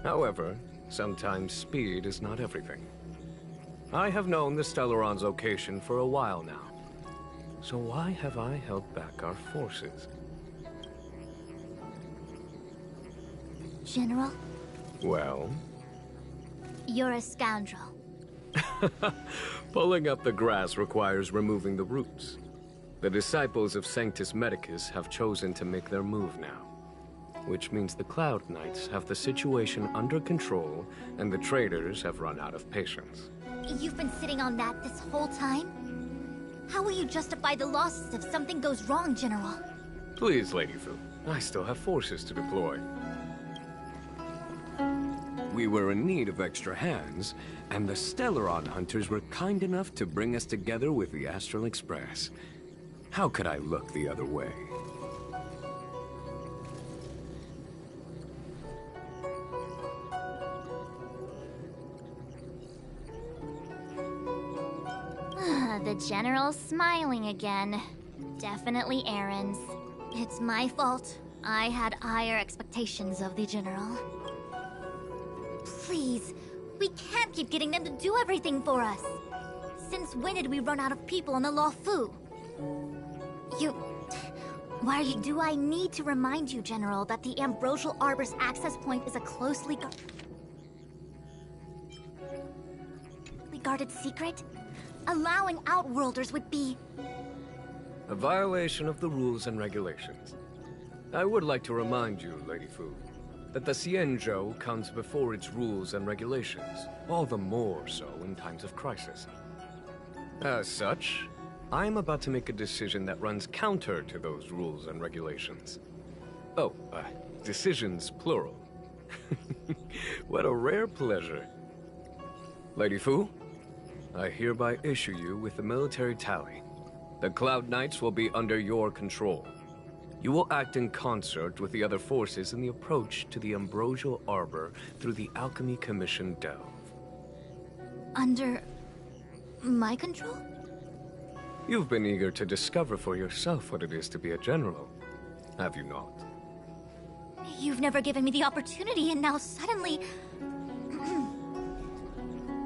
Speaker 9: However, sometimes speed is not everything. I have known the Stellaron's location for a while now. So why have I held back our forces?
Speaker 2: General?
Speaker 9: Well?
Speaker 2: You're a scoundrel.
Speaker 9: Pulling up the grass requires removing the roots. The disciples of Sanctus Medicus have chosen to make their move now. Which means the Cloud Knights have the situation under control, and the traders have run out of patience.
Speaker 2: You've been sitting on that this whole time? How will you justify the losses if something goes wrong, General?
Speaker 9: Please, Lady Fu. I still have forces to deploy. We were in need of extra hands, and the Stellaron hunters were kind enough to bring us together with the Astral Express. How could I look the other way?
Speaker 2: The General's smiling again. Definitely Aaron's. It's my fault. I had higher expectations of the General. Please, we can't keep getting them to do everything for us. Since when did we run out of people on the Luofu? Do I need to remind you, General, that the Ambrosial Arbor's access point is a closely guarded secret? Allowing Outworlders would be...
Speaker 9: a violation of the rules and regulations. I would like to remind you, Lady Fu, that the Xianzhou comes before its rules and regulations, all the more so in times of crisis. As such, I am about to make a decision that runs counter to those rules and regulations. Oh, decisions plural. What a rare pleasure. Lady Fu, I hereby issue you with the military tally. The Cloud Knights will be under your control. You will act in concert with the other forces in the approach to the Ambrosial Arbor through the Alchemy Commission delve.
Speaker 2: Under... my control?
Speaker 9: You've been eager to discover for yourself what it is to be a general, have you not?
Speaker 2: You've never given me the opportunity, and now suddenly...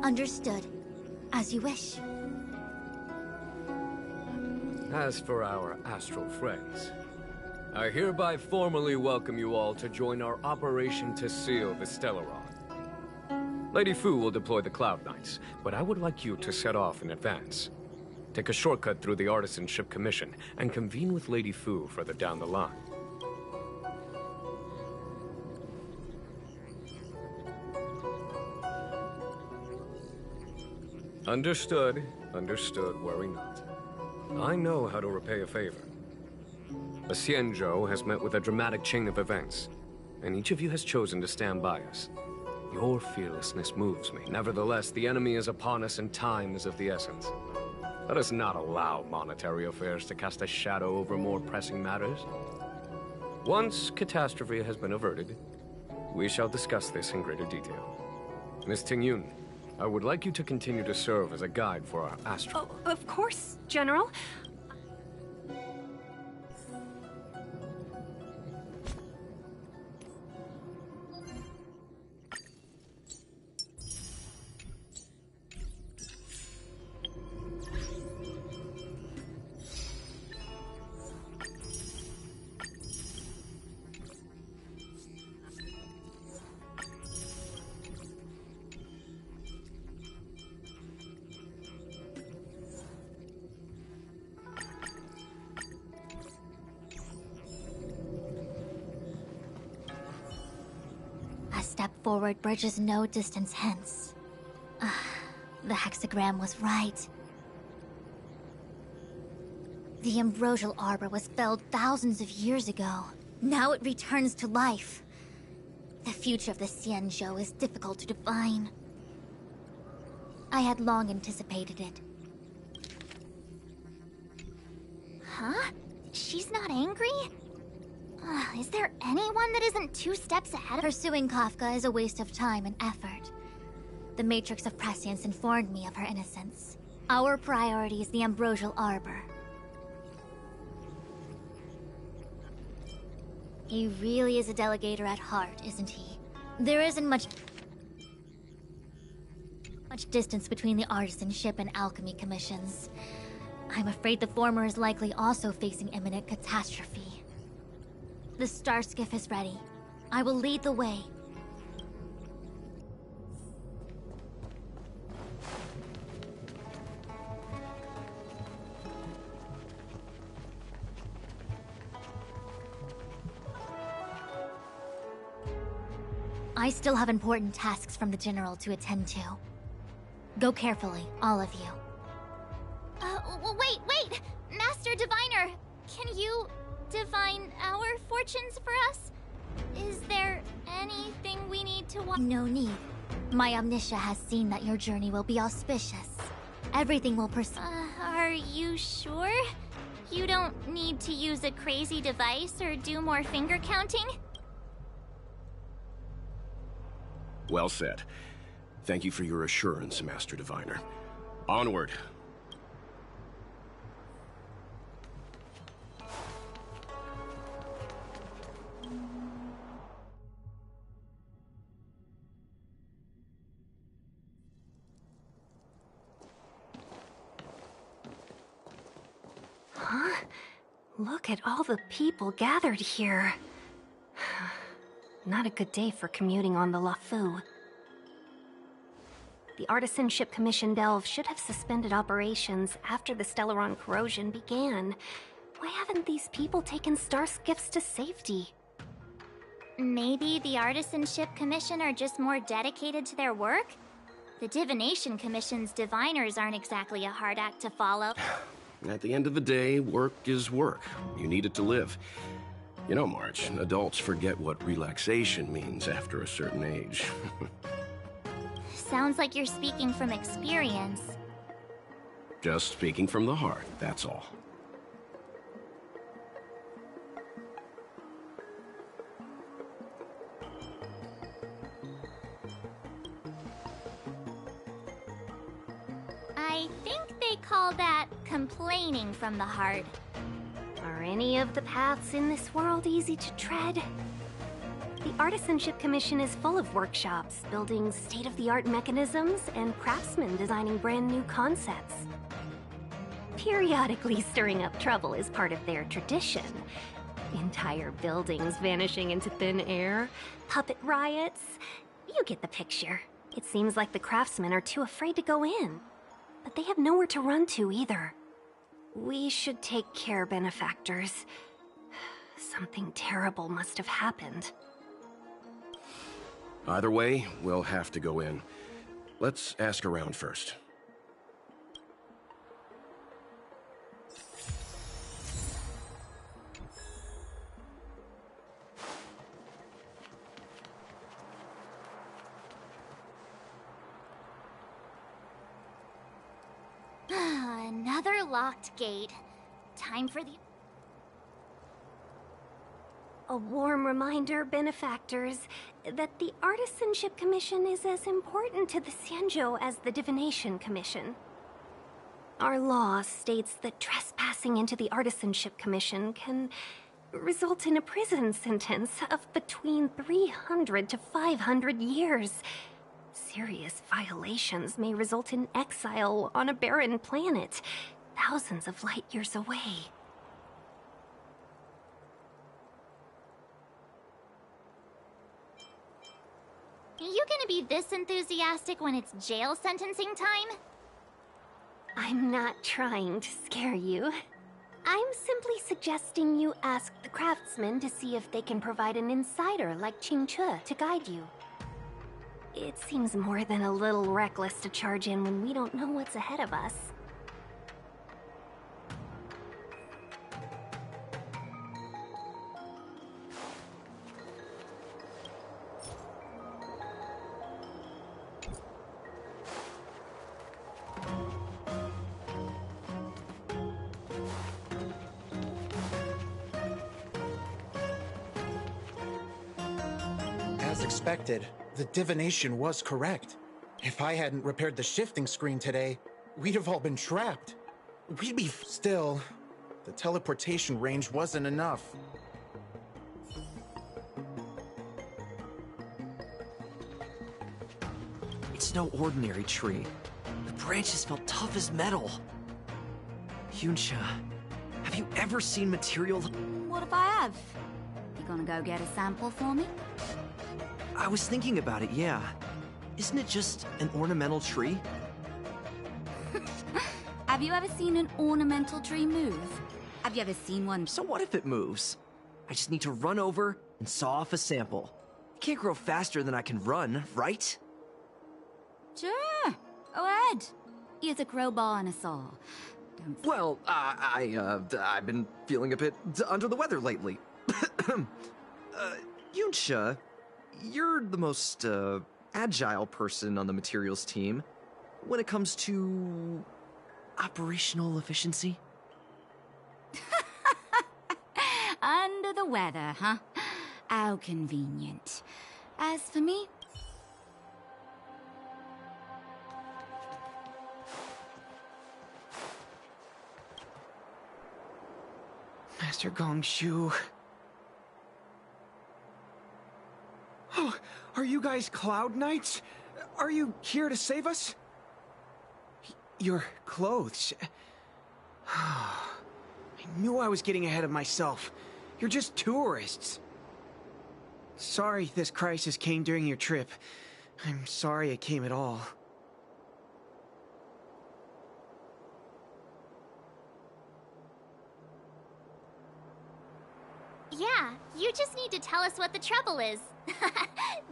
Speaker 2: Understood. As you wish.
Speaker 9: As for our astral friends, I hereby formally welcome you all to join our operation to seal the Stellaron. Lady Fu will deploy the Cloud Knights, but I would like you to set off in advance. Take a shortcut through the Artisanship Commission and convene with Lady Fu further down the line. Understood. Understood. Worry not. I know how to repay a favor. The Xianzhou has met with a dramatic chain of events, and each of you has chosen to stand by us. Your fearlessness moves me. Nevertheless, the enemy is upon us and time is of the essence. Let us not allow monetary affairs to cast a shadow over more pressing matters. Once catastrophe has been averted, we shall discuss this in greater detail. Miss Tingyun, I would like you to continue to serve as a guide for our astral.
Speaker 6: Oh, of course, General.
Speaker 2: Step forward bridges no distance hence. The hexagram was right. The ambrosial arbor was felled thousands of years ago. Now it returns to life. The future of the Xianzhou is difficult to define. I had long anticipated it. Huh? She's not angry? Is there anyone that isn't 2 steps ahead? Pursuing Kafka is a waste of time and effort. The Matrix of Prescience informed me of her innocence. Our priority is the ambrosial arbor. He really is a delegator at heart, isn't he? There isn't much distance between the Artisanship and Alchemy Commissions. I'm afraid the former is likely also facing imminent catastrophe. The star skiff is ready. I will lead the way. I still have important tasks from the General to attend to. Go carefully, all of you. Wait! Master Diviner! Can you divine our fortunes for us? Is there anything we need to watch? No need. My Omniscia has seen that your journey will be auspicious. Everything will proceed. Are you sure? You don't need to use a crazy device or do more finger counting?
Speaker 8: Well said. Thank you for your assurance, Master Diviner. Onward.
Speaker 6: Huh? Look at all the people gathered here. Not a good day for commuting on the LaFu. The Artisanship Commission Delve should have suspended operations after the Stellaron corrosion began. Why haven't these people taken star skiffs to safety?
Speaker 2: Maybe the Artisanship Commission are just more dedicated to their work? The Divination Commission's diviners aren't exactly a hard act to follow.
Speaker 8: At the end of the day, work is work. You need it to live. You know, March, adults forget what relaxation means after a certain age.
Speaker 2: Sounds like you're speaking from experience.
Speaker 8: Just speaking from the heart, that's all.
Speaker 2: I think they call that complaining from the heart.
Speaker 6: Are any of the paths in this world easy to tread? The Artisanship Commission is full of workshops, building state-of-the-art mechanisms, and craftsmen designing brand new concepts. Periodically stirring up trouble is part of their tradition.
Speaker 14: Entire buildings vanishing into thin air, puppet riots. You get the picture. It seems like the craftsmen are too afraid to go in. But they have nowhere to run to either. We should take care, benefactors. Something terrible must have happened.
Speaker 8: Either way, we'll have to go in. Let's ask around first.
Speaker 2: Another locked gate. Time for the...
Speaker 14: A warm reminder, benefactors, that the Artisanship Commission is as important to the Xianzhou as the Divination Commission. Our law states that trespassing into the Artisanship Commission can result in a prison sentence of between 300 to 500 years. Serious violations may result in exile on a barren planet, thousands of light years away.
Speaker 2: You gonna be this enthusiastic when it's jail sentencing time?
Speaker 14: I'm not trying to scare you. I'm simply suggesting you ask the craftsmen to see if they can provide an insider like Qingche to guide you. It seems more than a little reckless to charge in when we don't know what's ahead of us.
Speaker 15: As expected, the divination was correct. If I hadn't repaired the shifting screen today, we'd have all been trapped. We'd be... Still, the teleportation range wasn't enough.
Speaker 16: It's no ordinary tree. The branches felt tough as metal. Yunsha, have you ever seen material...
Speaker 17: What if I have? You gonna go get a sample for me?
Speaker 16: I was thinking about it, yeah. Isn't it just an ornamental tree?
Speaker 17: Have you ever seen an ornamental tree move? Have you ever seen one?
Speaker 16: So what if it moves? I just need to run over and saw off a sample. It can't grow faster than I can run, right?
Speaker 17: Sure. Go ahead. Here's a crowbar and a saw.
Speaker 16: Well, I've been feeling a bit under the weather lately. Yunsha, you're the most, agile person on the materials team when it comes to operational efficiency.
Speaker 17: Under the weather, huh? How convenient. As for me...
Speaker 18: Master Gongshu... Oh, are you guys Cloud Knights? Are you here to save us? Your clothes... I knew I was getting ahead of myself. You're just tourists. Sorry this crisis came during your trip. I'm sorry it came at all.
Speaker 2: Yeah, you just need to tell us what the trouble is.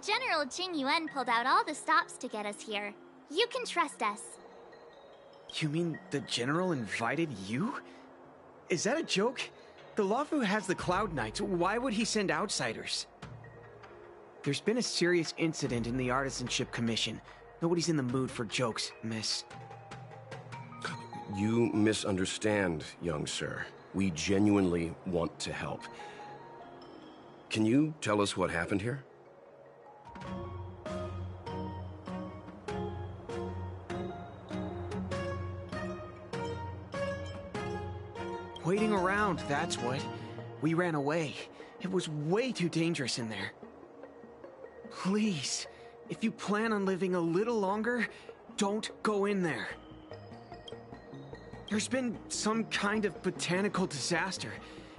Speaker 2: General Jing Yuan pulled out all the stops to get us here. You can trust us.
Speaker 18: You mean the General invited you? Is that a joke? The Luofu has the Cloud Knights. Why would he send outsiders? There's been a serious incident in the Artisanship Commission. Nobody's in the mood for jokes, miss.
Speaker 8: You misunderstand, young sir. We genuinely want to help. Can you tell us what happened here?
Speaker 18: Waiting around, that's what. We ran away. It was way too dangerous in there. Please, if you plan on living a little longer, don't go in there. There's been some kind of botanical disaster.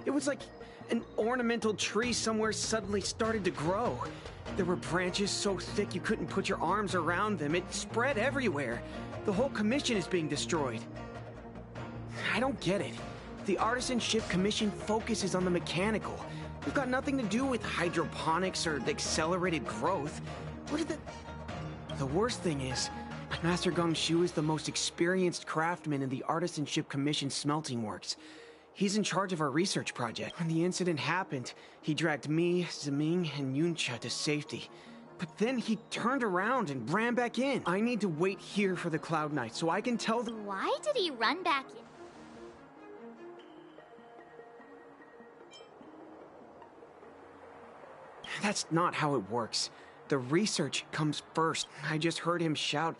Speaker 18: It was like An ornamental tree somewhere suddenly started to grow. There were branches so thick you couldn't put your arms around them. It spread everywhere. The whole commission is being destroyed. I don't get it. The Artisanship Commission focuses on the mechanical. We've got nothing to do with hydroponics or accelerated growth. What are the worst thing is, Master Gongshu is the most experienced craftsman in the Artisanship Commission smelting works. He's in charge of our research project. When the incident happened, he dragged me, Zeming, and Yuncha to safety. But then he turned around and ran back in. I need to wait here for the Cloud Knight so I can tell them.
Speaker 2: Why did he run back in?
Speaker 18: That's not how it works. The research comes first. I just heard him shout,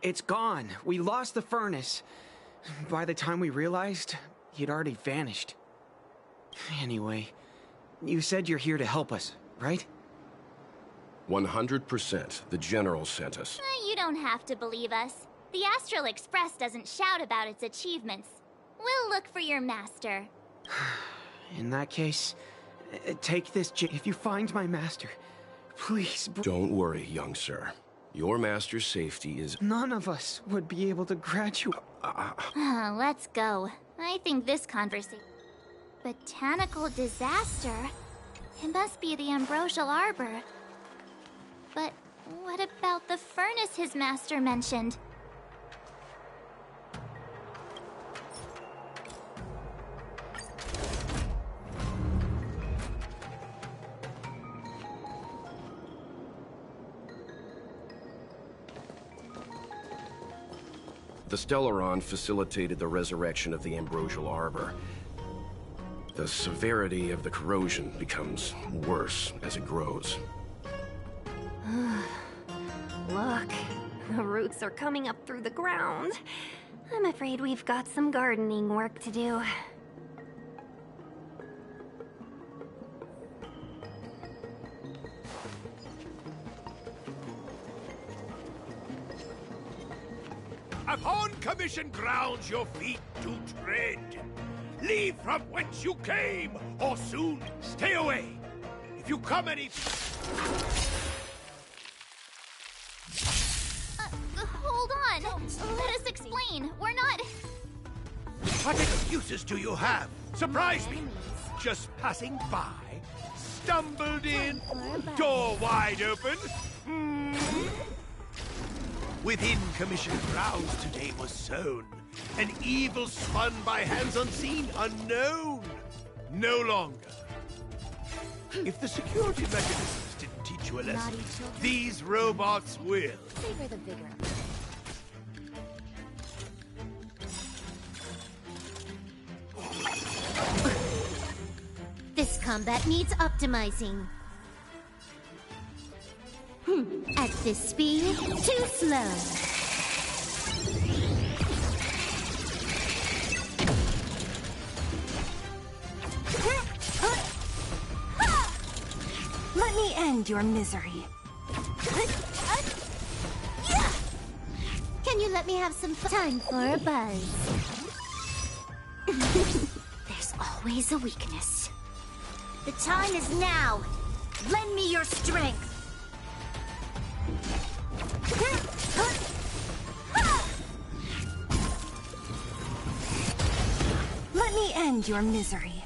Speaker 18: "It's gone! We lost the furnace!" By the time we realized, he'd already vanished. Anyway, you said you're here to help us, right?
Speaker 8: 100%. The General sent us.
Speaker 2: You don't have to believe us. The Astral Express doesn't shout about its achievements. We'll look for your master.
Speaker 18: In that case, take this if you find my master. Please.
Speaker 8: Don't worry, young sir. Your master's safety is...
Speaker 18: None of us would be able to graduate.
Speaker 2: Let's go. I think this conversation... Botanical disaster? It must be the Ambrosial Arbor. But what about the furnace his master mentioned?
Speaker 8: The Stellaron facilitated the resurrection of the Ambrosial Arbor. The severity of the corrosion becomes worse as it grows.
Speaker 14: Look, the roots are coming up through the ground. I'm afraid we've got some gardening work to do.
Speaker 19: Upon commission grounds your feet do tread. Leave from whence you came, or soon stay away. If you come any...
Speaker 2: Hold on! Let us explain. We're not...
Speaker 19: What excuses do you have? Surprise me! Just passing by, stumbled in, door wide open. Within commission grounds today was sown an evil spun by hands unseen, unknown. No longer. If the security mechanisms didn't teach you a lesson, these robots will.
Speaker 2: Savor the vigor.
Speaker 13: This combat needs optimizing. At this speed, too slow.
Speaker 14: Let me end your misery.
Speaker 13: Can you let me have some time for a buzz?
Speaker 1: There's always a weakness. The time is now. Lend me your strength.
Speaker 14: Let me end your misery.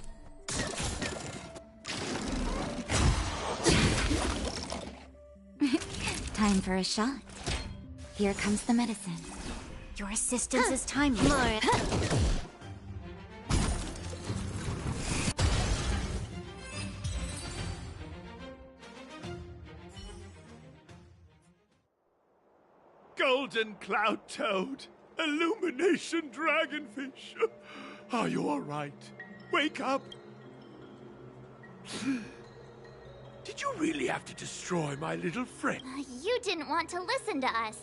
Speaker 17: Time for a shot. Here comes the medicine.
Speaker 1: Your assistance is timely.
Speaker 13: More.
Speaker 19: Golden Cloud Toad, Illumination Dragonfish. Are you all right? Wake up. Did you really have to destroy my little friend?
Speaker 2: You didn't want to listen to us.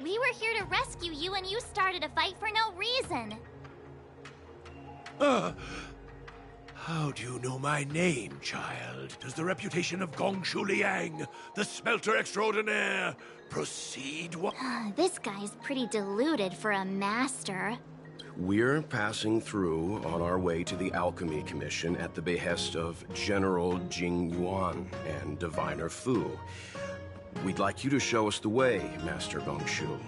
Speaker 2: We were here to rescue you and you started a fight for no reason.
Speaker 19: How do you know my name, child? Does the reputation of Gongshu Liang, the smelter extraordinaire, proceed?
Speaker 2: This guy's pretty deluded for a master.
Speaker 8: We're passing through on our way to the Alchemy Commission at the behest of General Jing Yuan and Diviner Fu. We'd like you to show us the way, Master Gongshu.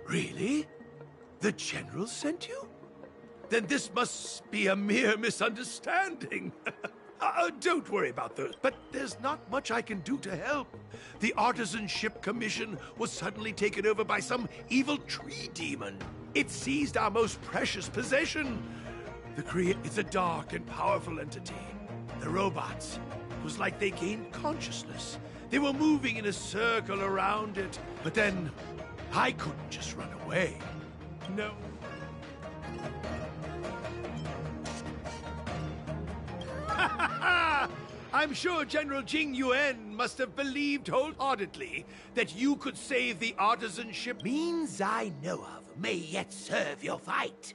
Speaker 19: Really? The General sent you? Then this must be a mere misunderstanding. Don't worry about those, but there's not much I can do to help. The Artisanship Commission was suddenly taken over by some evil tree demon. It seized our most precious possession. It's a dark and powerful entity. The robots, it was like they gained consciousness. They were moving in a circle around it. But then, I couldn't just run away. No. I'm sure General Jing Yuan must have believed wholeheartedly that you could save the artisanship. Means I know of may yet serve your fight.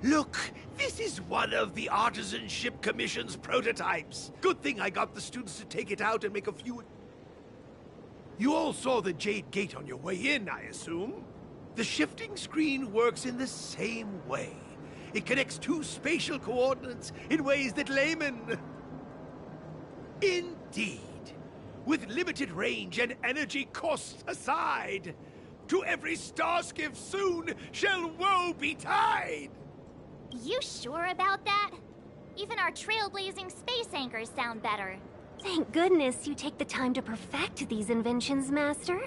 Speaker 19: Look, this is one of the Artisanship Commission's prototypes. Good thing I got the students to take it out and make a few... You all saw the Jade Gate on your way in, I assume? The shifting screen works in the same way. It connects two spatial coordinates in ways that laymen... Indeed. With limited range and energy costs aside, to every starskiff soon shall woe betide!
Speaker 2: You sure about that? Even our trailblazing space anchors sound better.
Speaker 14: Thank goodness you take the time to perfect these inventions, Master.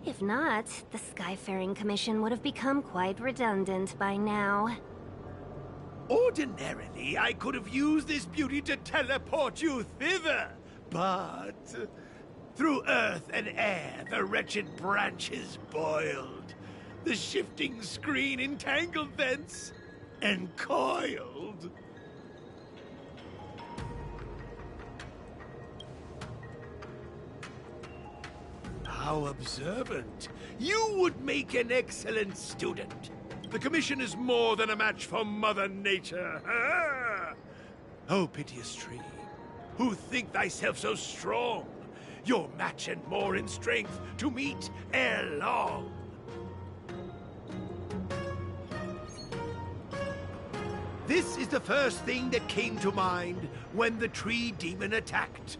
Speaker 14: If not, the Skyfaring Commission would have become quite redundant by now.
Speaker 19: Ordinarily, I could have used this beauty to teleport you thither, but... Through earth and air, the wretched branches boiled. The shifting screen entangled thence and coiled. How observant. You would make an excellent student. The Commission is more than a match for Mother Nature. Ah! Oh, piteous tree, who think thyself so strong, your match and more in strength to meet ere long. This is the first thing that came to mind when the tree demon attacked.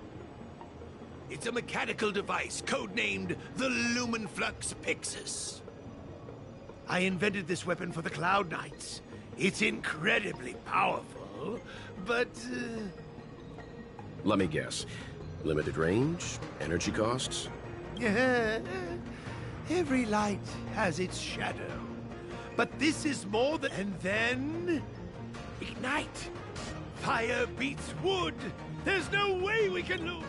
Speaker 19: It's a mechanical device codenamed the Lumenflux Pixis. I invented this weapon for the Cloud Knights. It's incredibly powerful, but...
Speaker 8: Let me guess. Limited range? Energy costs?
Speaker 19: Every light has its shadow. But this is more than... And then... Ignite! Fire beats wood! There's no way we can lose!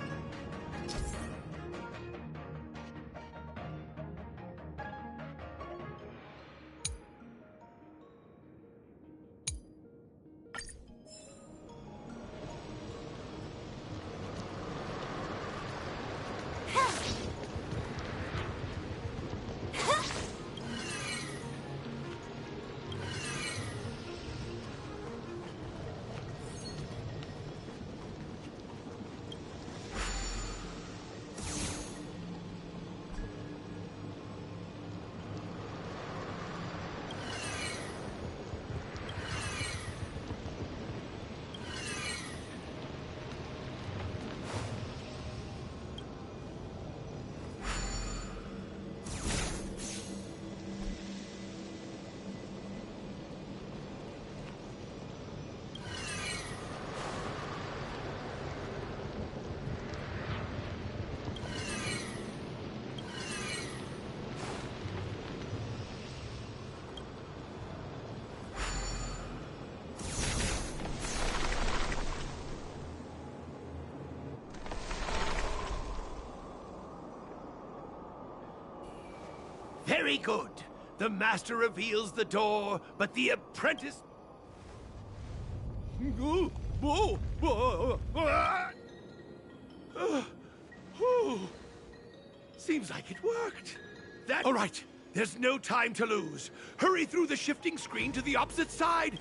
Speaker 19: Very good. The master reveals the door, but the apprentice... Seems like it worked. All right. There's no time to lose. Hurry through the shifting screen to the opposite side.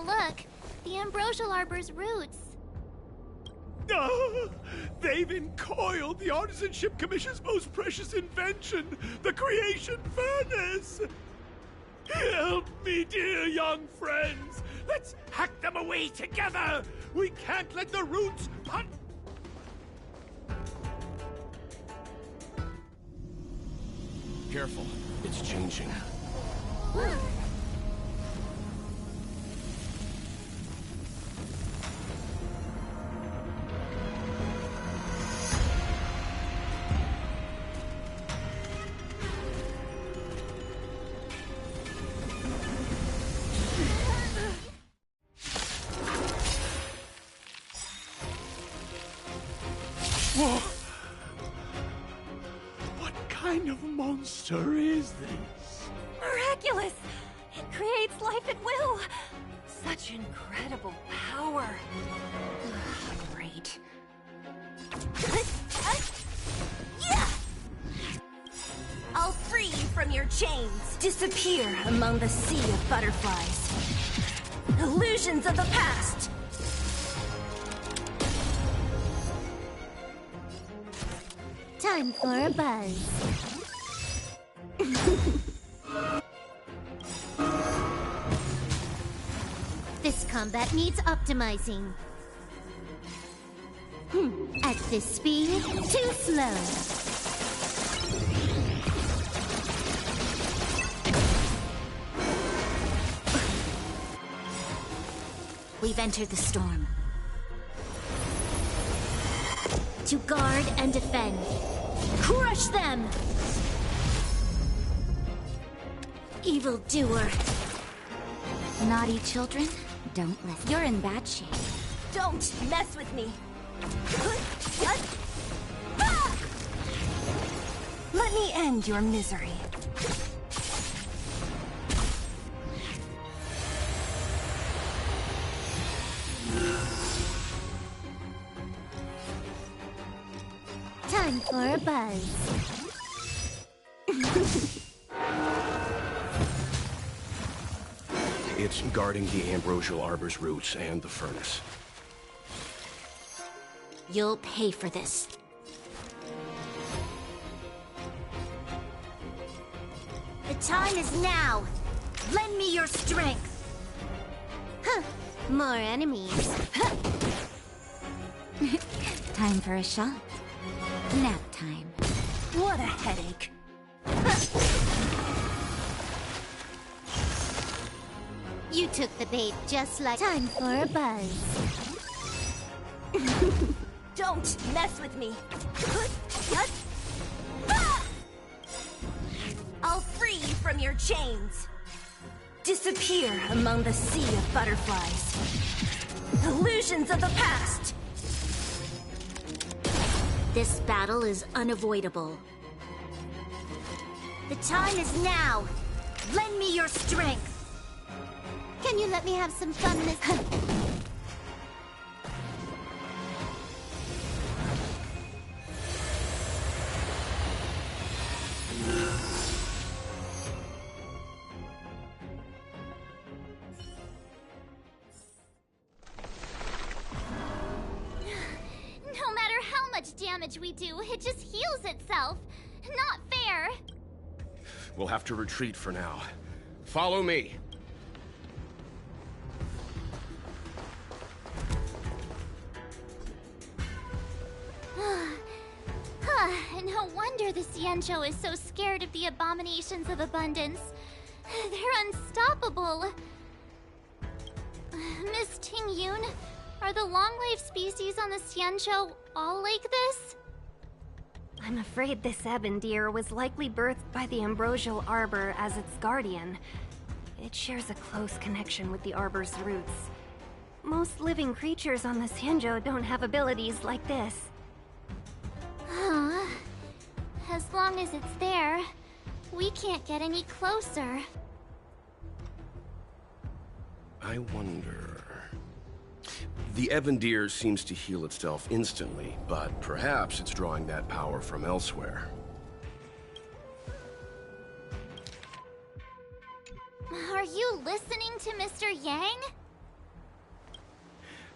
Speaker 2: Look, the ambrosial arbor's roots.
Speaker 19: They've encoiled the Artisanship Commission's most precious invention, the creation furnace! Help me, dear young friends! Let's hack them away together! We can't let the roots hunt.
Speaker 8: Careful, it's changing.
Speaker 19: Whoa! What kind of monster is this?
Speaker 14: Miraculous! It creates life at will! Such incredible power.
Speaker 17: Great.
Speaker 6: I'll free you from your chains. Disappear among the sea of butterflies. Illusions of the past.
Speaker 13: Time for a buzz. This combat needs optimizing. At this speed, too slow.
Speaker 17: We've entered the storm.
Speaker 13: To guard and defend. Crush them! Evildoer.
Speaker 17: Naughty children, don't listen. You're in bad shape.
Speaker 6: Don't mess with me. Let me end your misery.
Speaker 13: Time for a buzz.
Speaker 8: It's guarding the ambrosial arbor's roots and the furnace.
Speaker 17: You'll pay for this.
Speaker 13: The time is now. Lend me your strength. Huh. More enemies.
Speaker 17: Time for a shot. Nap time.
Speaker 6: What a headache.
Speaker 13: You took the bait just like time for a buzz.
Speaker 6: Don't mess with me. I'll free you from your chains. Disappear among the sea of butterflies. Illusions of the past.
Speaker 13: This battle is unavoidable. The time is now. Lend me your strength. Can you let me have some fun this time?
Speaker 2: No matter how much damage we do, it just heals itself. Not fair.
Speaker 8: We'll have to retreat for now. Follow me.
Speaker 2: No wonder the Xianzhou is so scared of the abominations of abundance. They're unstoppable. Miss Ting Yun, are the long-life species on the Xianzhou all like this?
Speaker 14: I'm afraid this ebon deer was likely birthed by the ambrosial arbor as its guardian. It shares a close connection with the arbor's roots. most living creatures on the Sanjo don't have abilities like this.
Speaker 2: As long as it's there, we can't get any closer.
Speaker 8: I wonder... The Evandir seems to heal itself instantly, but perhaps it's drawing that power from elsewhere.
Speaker 2: Are you listening to Mr. Yang?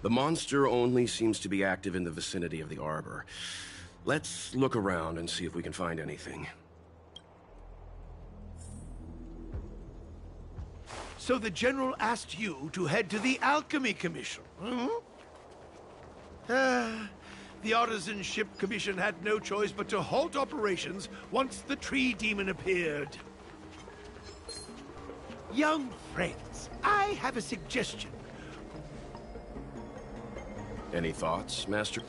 Speaker 8: The monster only seems to be active in the vicinity of the arbor. Let's look around and see if we can find anything.
Speaker 19: So the General asked you to head to the Alchemy Commission, hmm? The Artisanship Commission had no choice but to halt operations once the tree demon appeared. Young friends, I have a suggestion.
Speaker 8: Any thoughts, Master?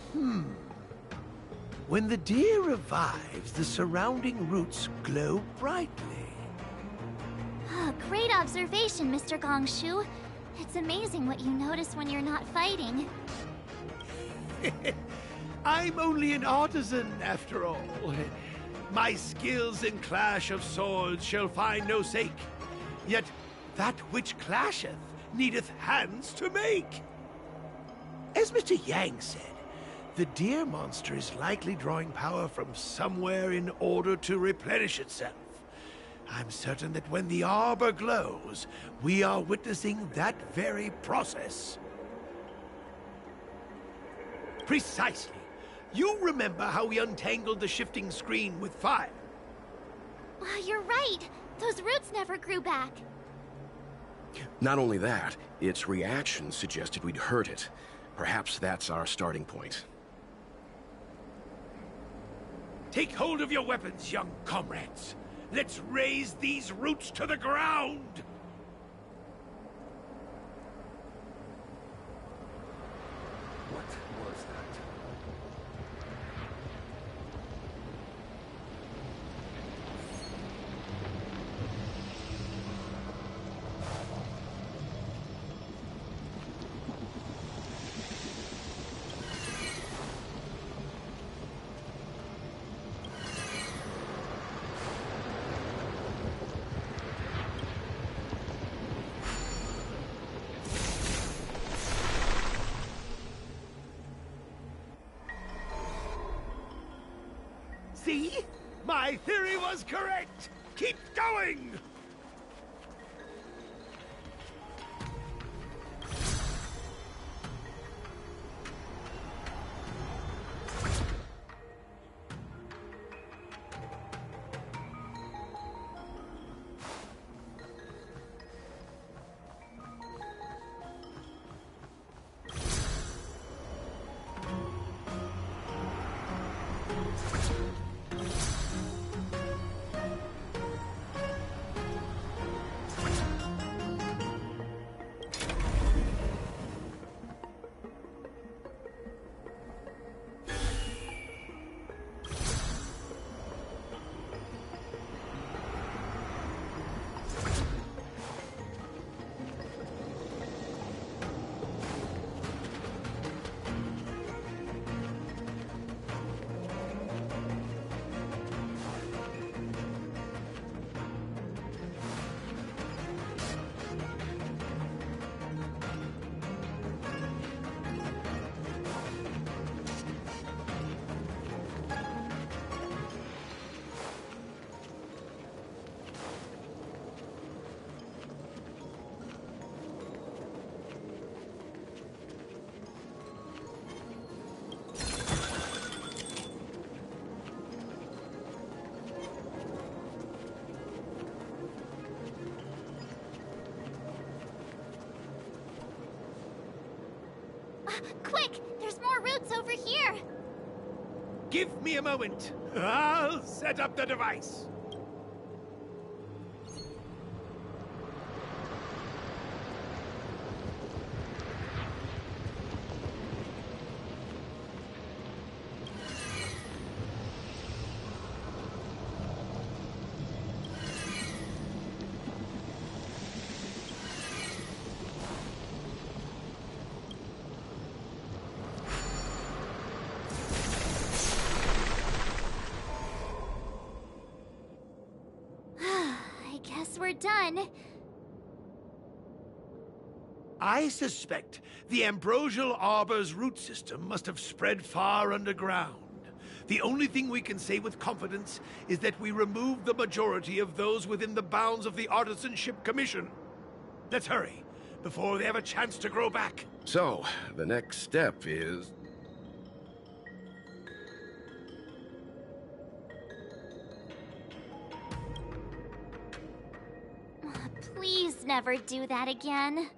Speaker 19: When the deer revives, the surrounding roots glow brightly.
Speaker 2: Great observation, Mr. Gongshu. It's amazing what you notice when you're not fighting.
Speaker 19: I'm only an artisan, after all. My skills in clash of swords shall find no sake. Yet that which clasheth needeth hands to make. As Mr. Yang said, the deer monster is likely drawing power from somewhere in order to replenish itself. I'm certain that when the arbor glows, we are witnessing that very process. Precisely. You remember how we untangled the shifting screen with fire?
Speaker 2: You're right. Those roots never grew back.
Speaker 8: Not only that, its reaction suggested we'd hurt it. Perhaps that's our starting point.
Speaker 19: Take hold of your weapons, young comrades. Let's raze these roots to the ground!
Speaker 9: What was that?
Speaker 19: See? My theory was correct! Keep going!
Speaker 2: Quick! There's more roots over here!
Speaker 19: Give me a moment. I'll set up the device.
Speaker 2: done...
Speaker 19: I suspect the Ambrosial Arbor's root system must have spread far underground. The only thing we can say with confidence is that we removed the majority of those within the bounds of the Artisanship Commission. Let's hurry, before they have a chance to grow back.
Speaker 8: So, the next step is...
Speaker 2: Please never do that again.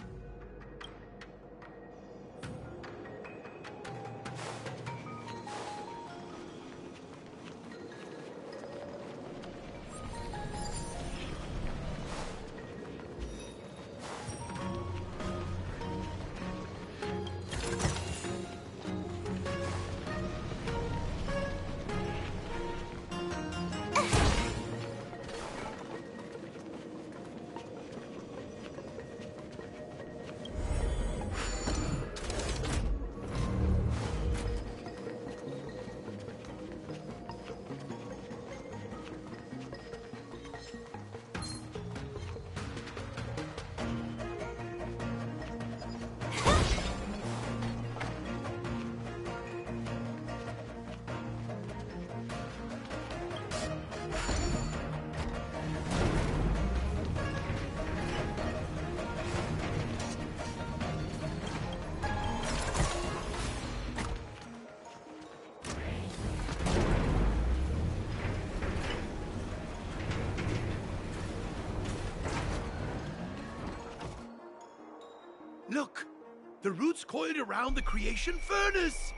Speaker 19: Look! The roots coiled around the creation furnace!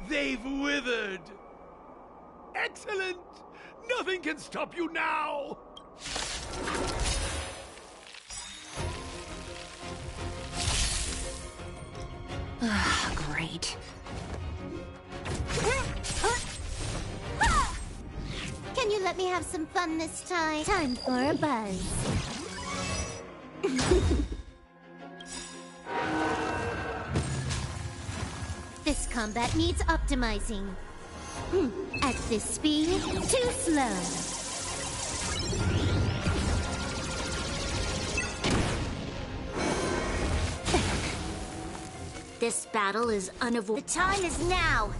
Speaker 19: They've withered! Excellent! Nothing can stop you now!
Speaker 17: Great.
Speaker 13: Can you let me have some fun this time?
Speaker 2: Time for a buzz.
Speaker 13: This combat needs optimizing. At this speed, too slow.
Speaker 1: This battle is unavoidable. The time is now!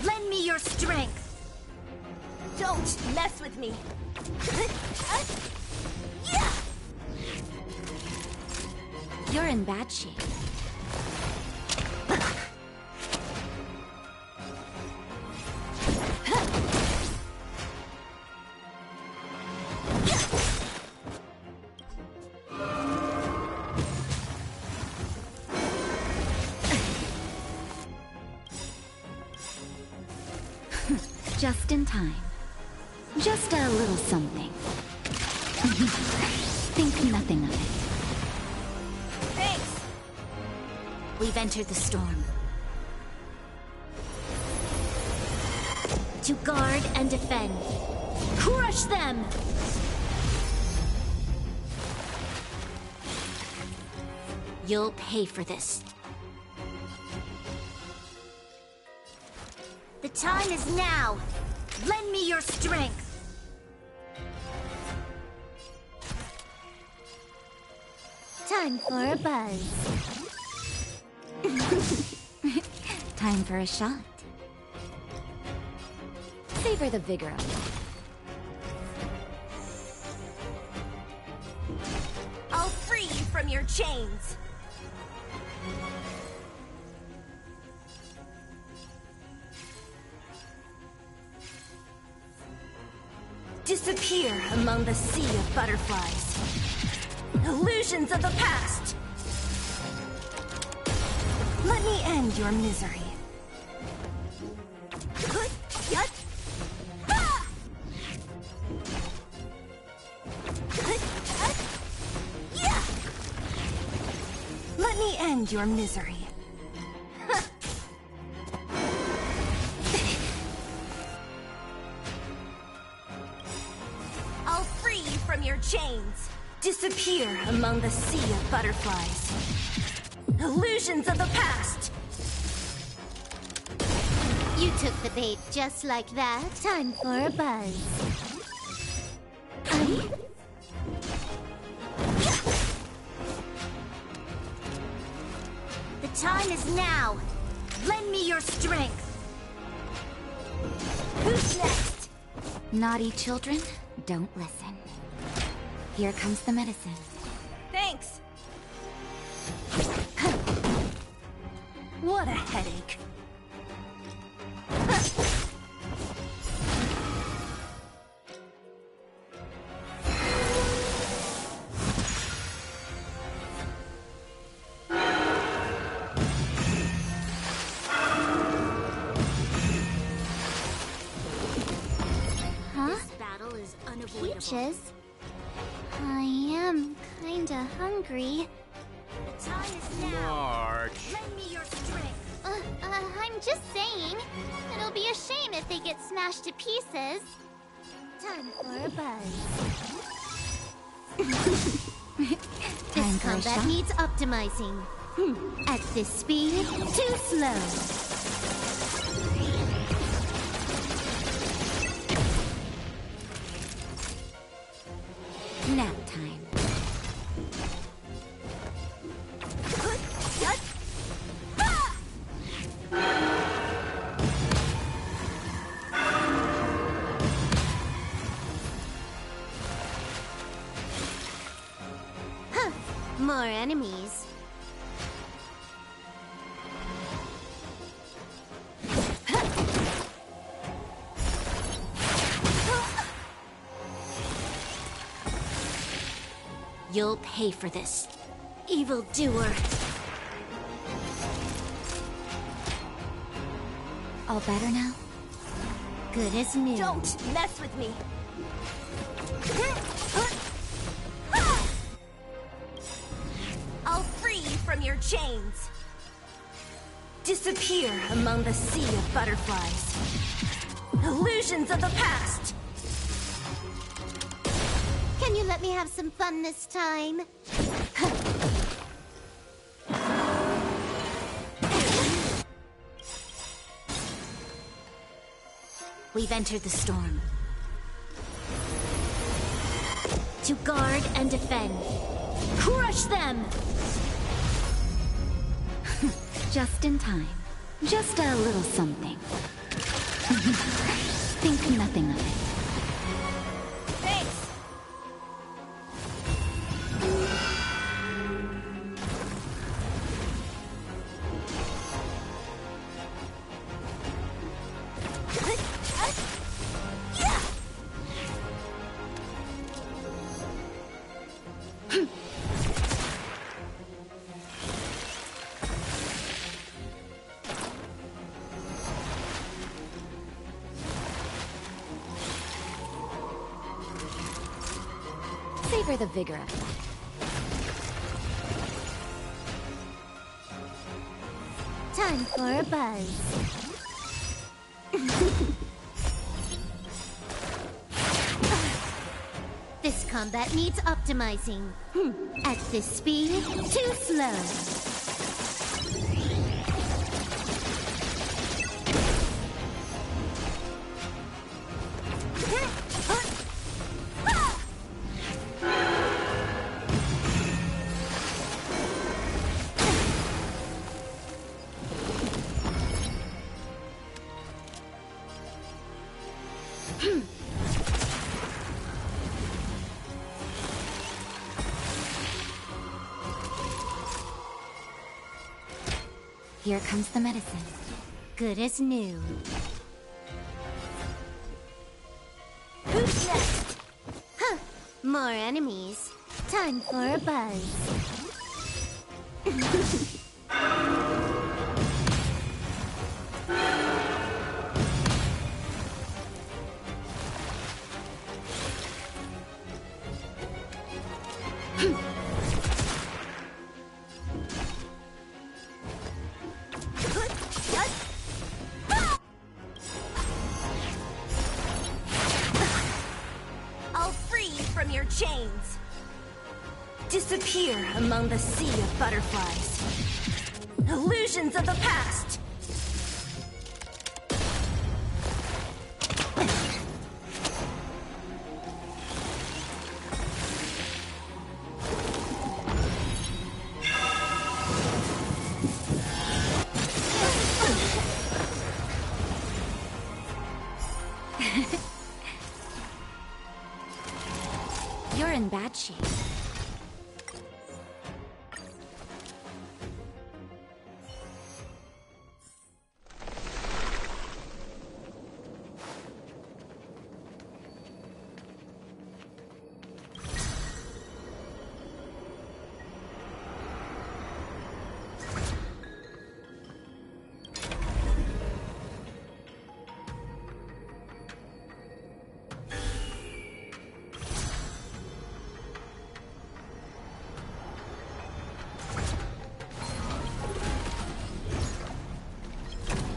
Speaker 1: Lend me your strength!
Speaker 14: Don't mess with me!
Speaker 17: You're in bad shape. Just in time. Just a little something. Think nothing of it.
Speaker 1: Thanks! We've entered the storm. To guard and defend. Crush them! You'll pay for this. The time is now! Lend me your strength!
Speaker 2: Time for a buzz.
Speaker 17: Time for a shot. Savor the vigor of it.
Speaker 14: I'll free you from your chains! Disappear among the sea of butterflies. Illusions of the past! Let me end your misery. Let me end your misery. I'll free you from your chains. Disappear among the sea of butterflies. Illusions of the past!
Speaker 13: You took the bait just like that.
Speaker 2: Time for a buzz.
Speaker 13: time is now. Lend me your strength.
Speaker 1: Who's next? Naughty children, don't listen. Here comes the medicine.
Speaker 14: Thanks. What a headache.
Speaker 13: This battle is unavoidable. Peaches? I am kinda hungry. The time is now.
Speaker 19: March.
Speaker 13: Lend me your strength. I'm just saying. It'll be a shame if they get smashed to pieces. Time for a buzz. This combat needs optimizing. At this speed, too slow.
Speaker 1: Nap time.
Speaker 13: Huh. More enemies.
Speaker 1: You'll pay for this, evildoer. All better now?
Speaker 13: Good as new.
Speaker 14: Don't mess with me. I'll free you from your chains. Disappear among the sea of butterflies. Illusions of the past.
Speaker 13: Can you let me have some fun this time?
Speaker 1: We've entered the storm. To guard and defend. Crush them! Just in time. Just a little something. Think nothing of it.
Speaker 14: Thanks.
Speaker 1: Savor the vigor of that.
Speaker 13: Time for a buzz. This combat needs optimizing. At this speed, too slow.
Speaker 1: Here comes the medicine.
Speaker 13: Good as new.
Speaker 14: Who's next?
Speaker 13: Huh. More enemies. Time for a buzz.
Speaker 14: I'll free you from your chains. Disappear among the sea of butterflies. Illusions of the past.
Speaker 17: bad shape.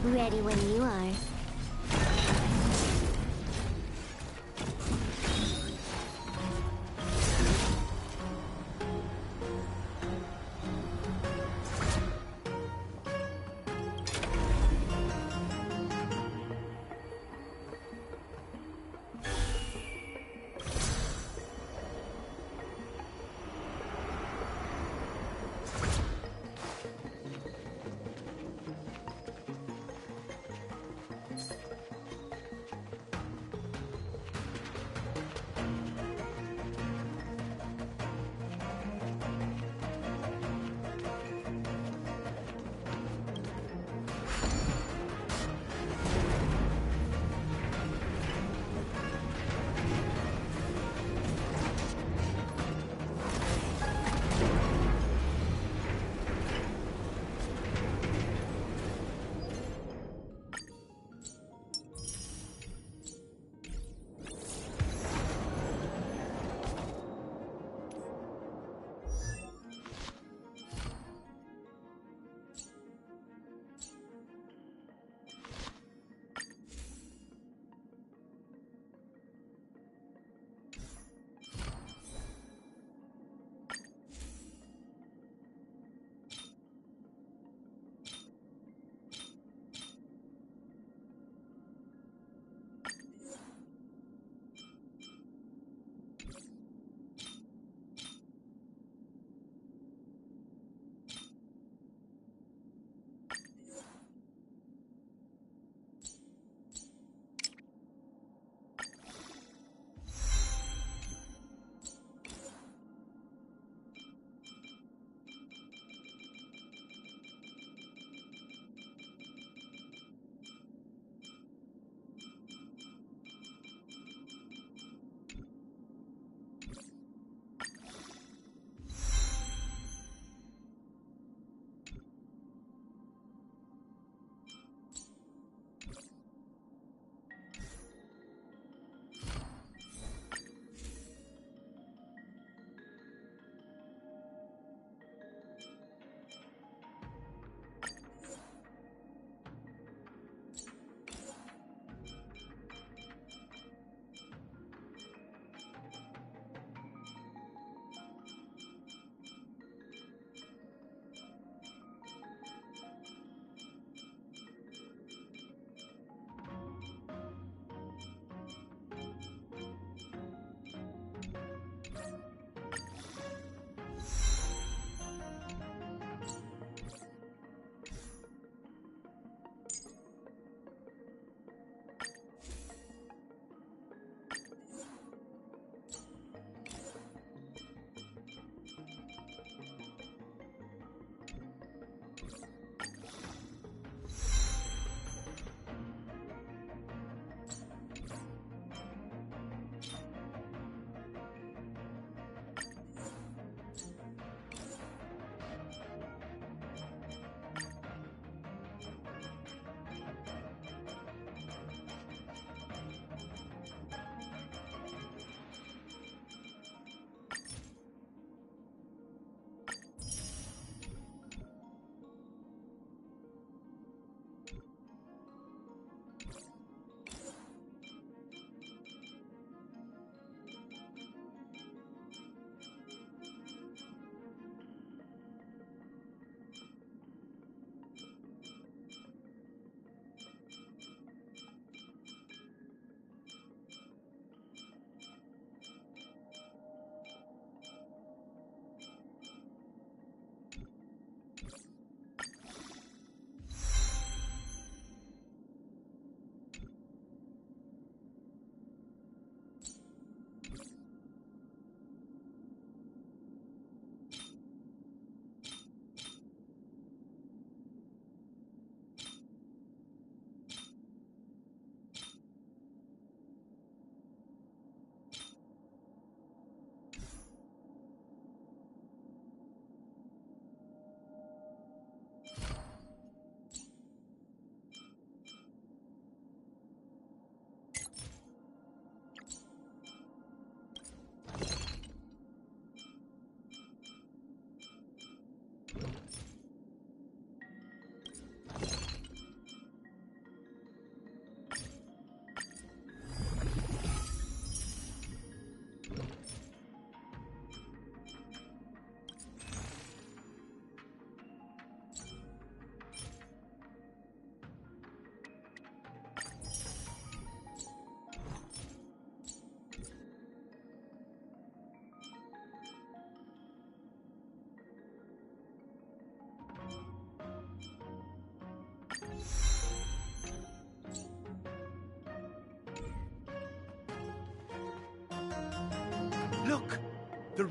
Speaker 2: Ready when you are.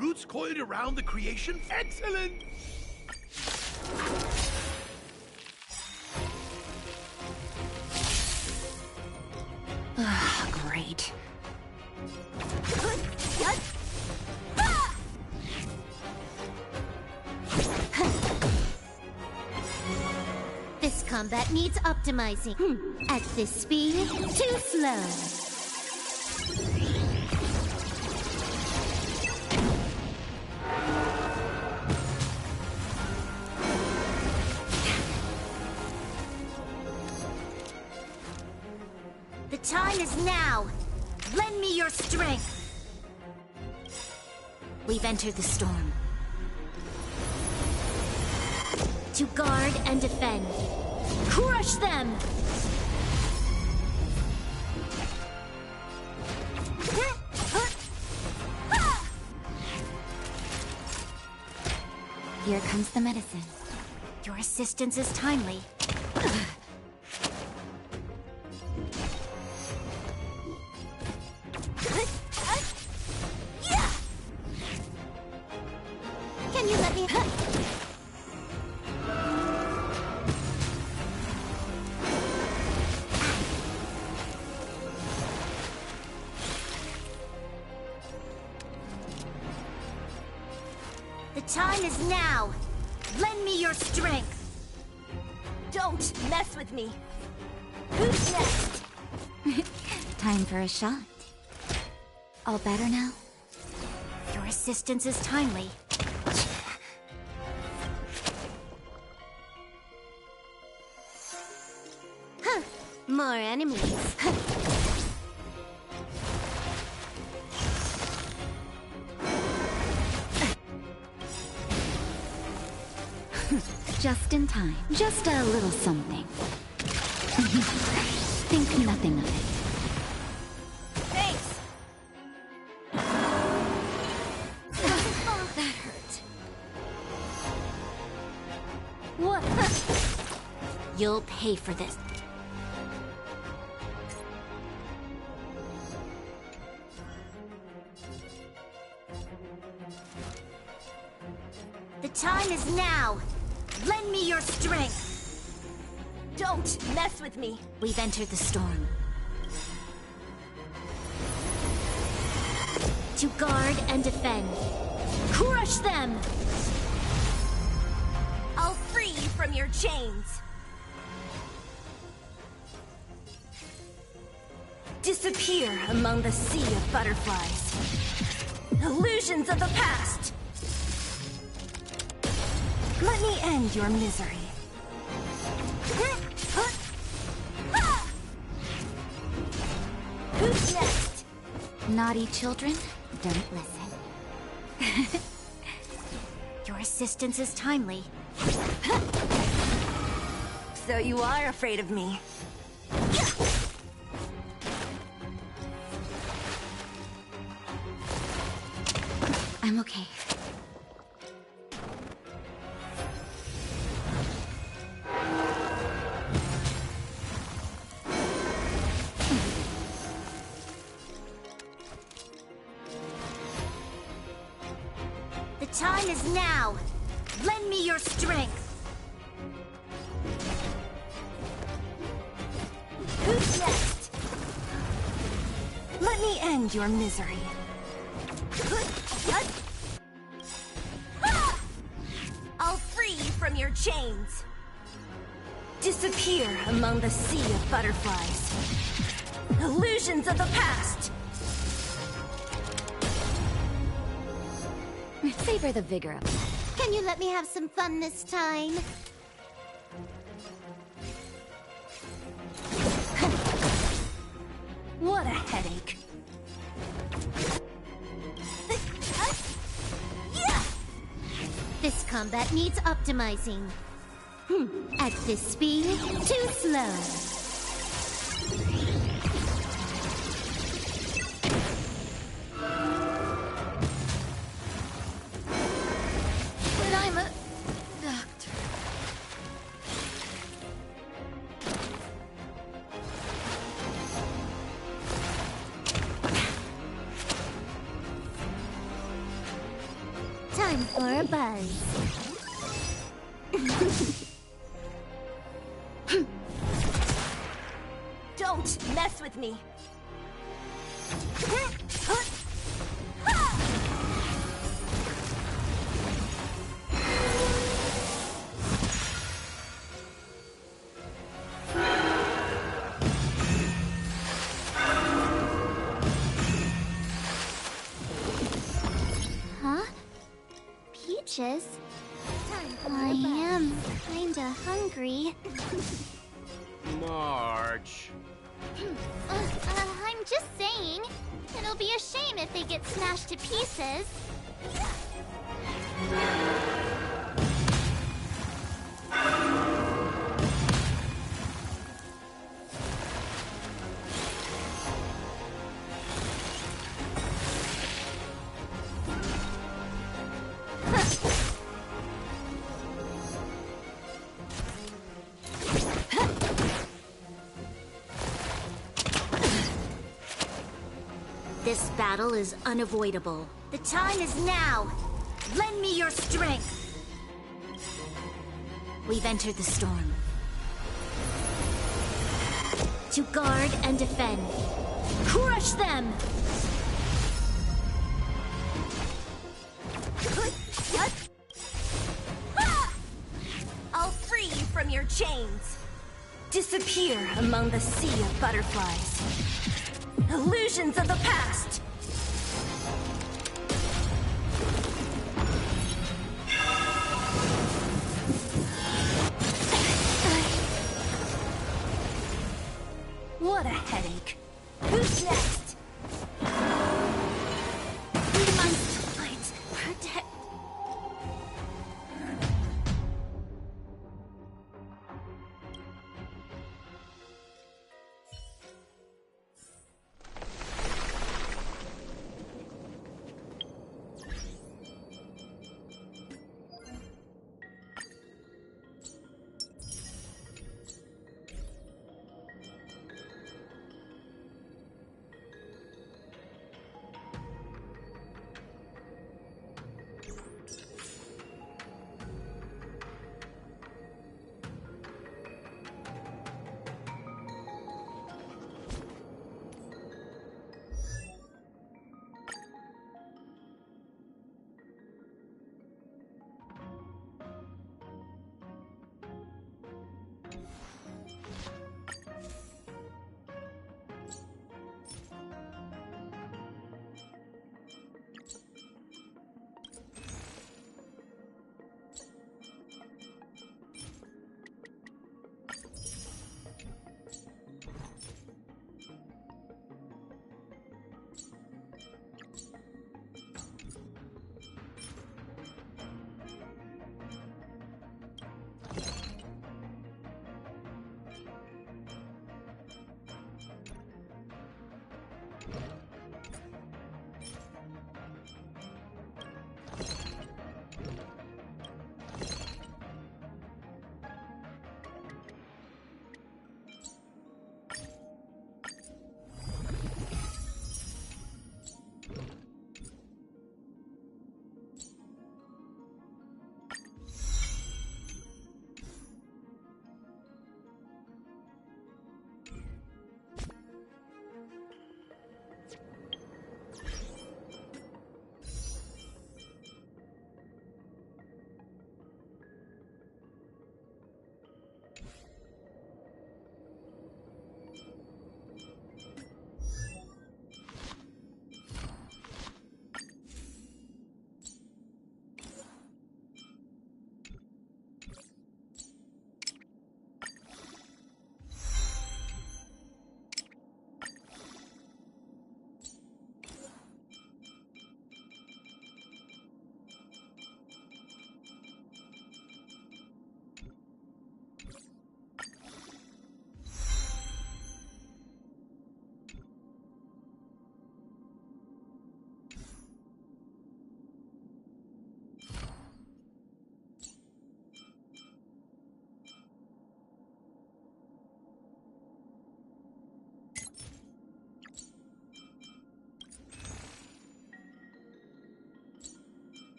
Speaker 19: roots coiled around the creation? Excellent!
Speaker 17: Great.
Speaker 13: This combat needs optimizing. At this speed, too slow.
Speaker 1: The time is now. Lend me your strength. We've entered the storm. To guard and defend. Crush them!
Speaker 17: Here comes the medicine.
Speaker 1: Your assistance is timely.
Speaker 13: Can you let me...
Speaker 1: The time is now. Lend me your strength. Don't mess with me. Who's next?
Speaker 17: Time for a shot. All better now?
Speaker 1: Your assistance is timely.
Speaker 13: Huh. More enemies.
Speaker 17: Just in time. Just a little something. Think nothing of it.
Speaker 1: Thanks.
Speaker 17: Oh, that hurt.
Speaker 1: What? You'll pay for this. The time is now. Lend me your strength. Don't mess with me. We've entered the storm. To guard and defend. Crush them! I'll free you from your chains. Disappear among the sea of butterflies. Illusions of the past. Let me end your misery. Who's next?
Speaker 17: Naughty children, don't listen.
Speaker 1: Your assistance is timely.
Speaker 6: So you are afraid of me.
Speaker 17: I'm okay.
Speaker 1: The time is now. Lend me your strength. Who's next? Let me end your misery. I'll free you from your chains. Disappear among the sea of butterflies. Illusions of the past.
Speaker 17: Savor the vigor of it.
Speaker 13: Can you let me have some fun this time?
Speaker 1: What a headache.
Speaker 13: This combat needs optimizing. At this speed, too slow.
Speaker 4: But I'm a doctor.
Speaker 13: Time for a buzz.
Speaker 6: Don't mess with me!
Speaker 13: Huh? Peaches? I am kinda hungry.
Speaker 8: March.
Speaker 13: I'm just saying. It'll be a shame if they get smashed to pieces.
Speaker 17: This battle is unavoidable. The time is now. Lend me your strength. We've entered the storm. To guard and defend. Crush them!
Speaker 6: I'll free you from your chains. Disappear among the sea of butterflies. Illusions of the past! What a headache. Who's next?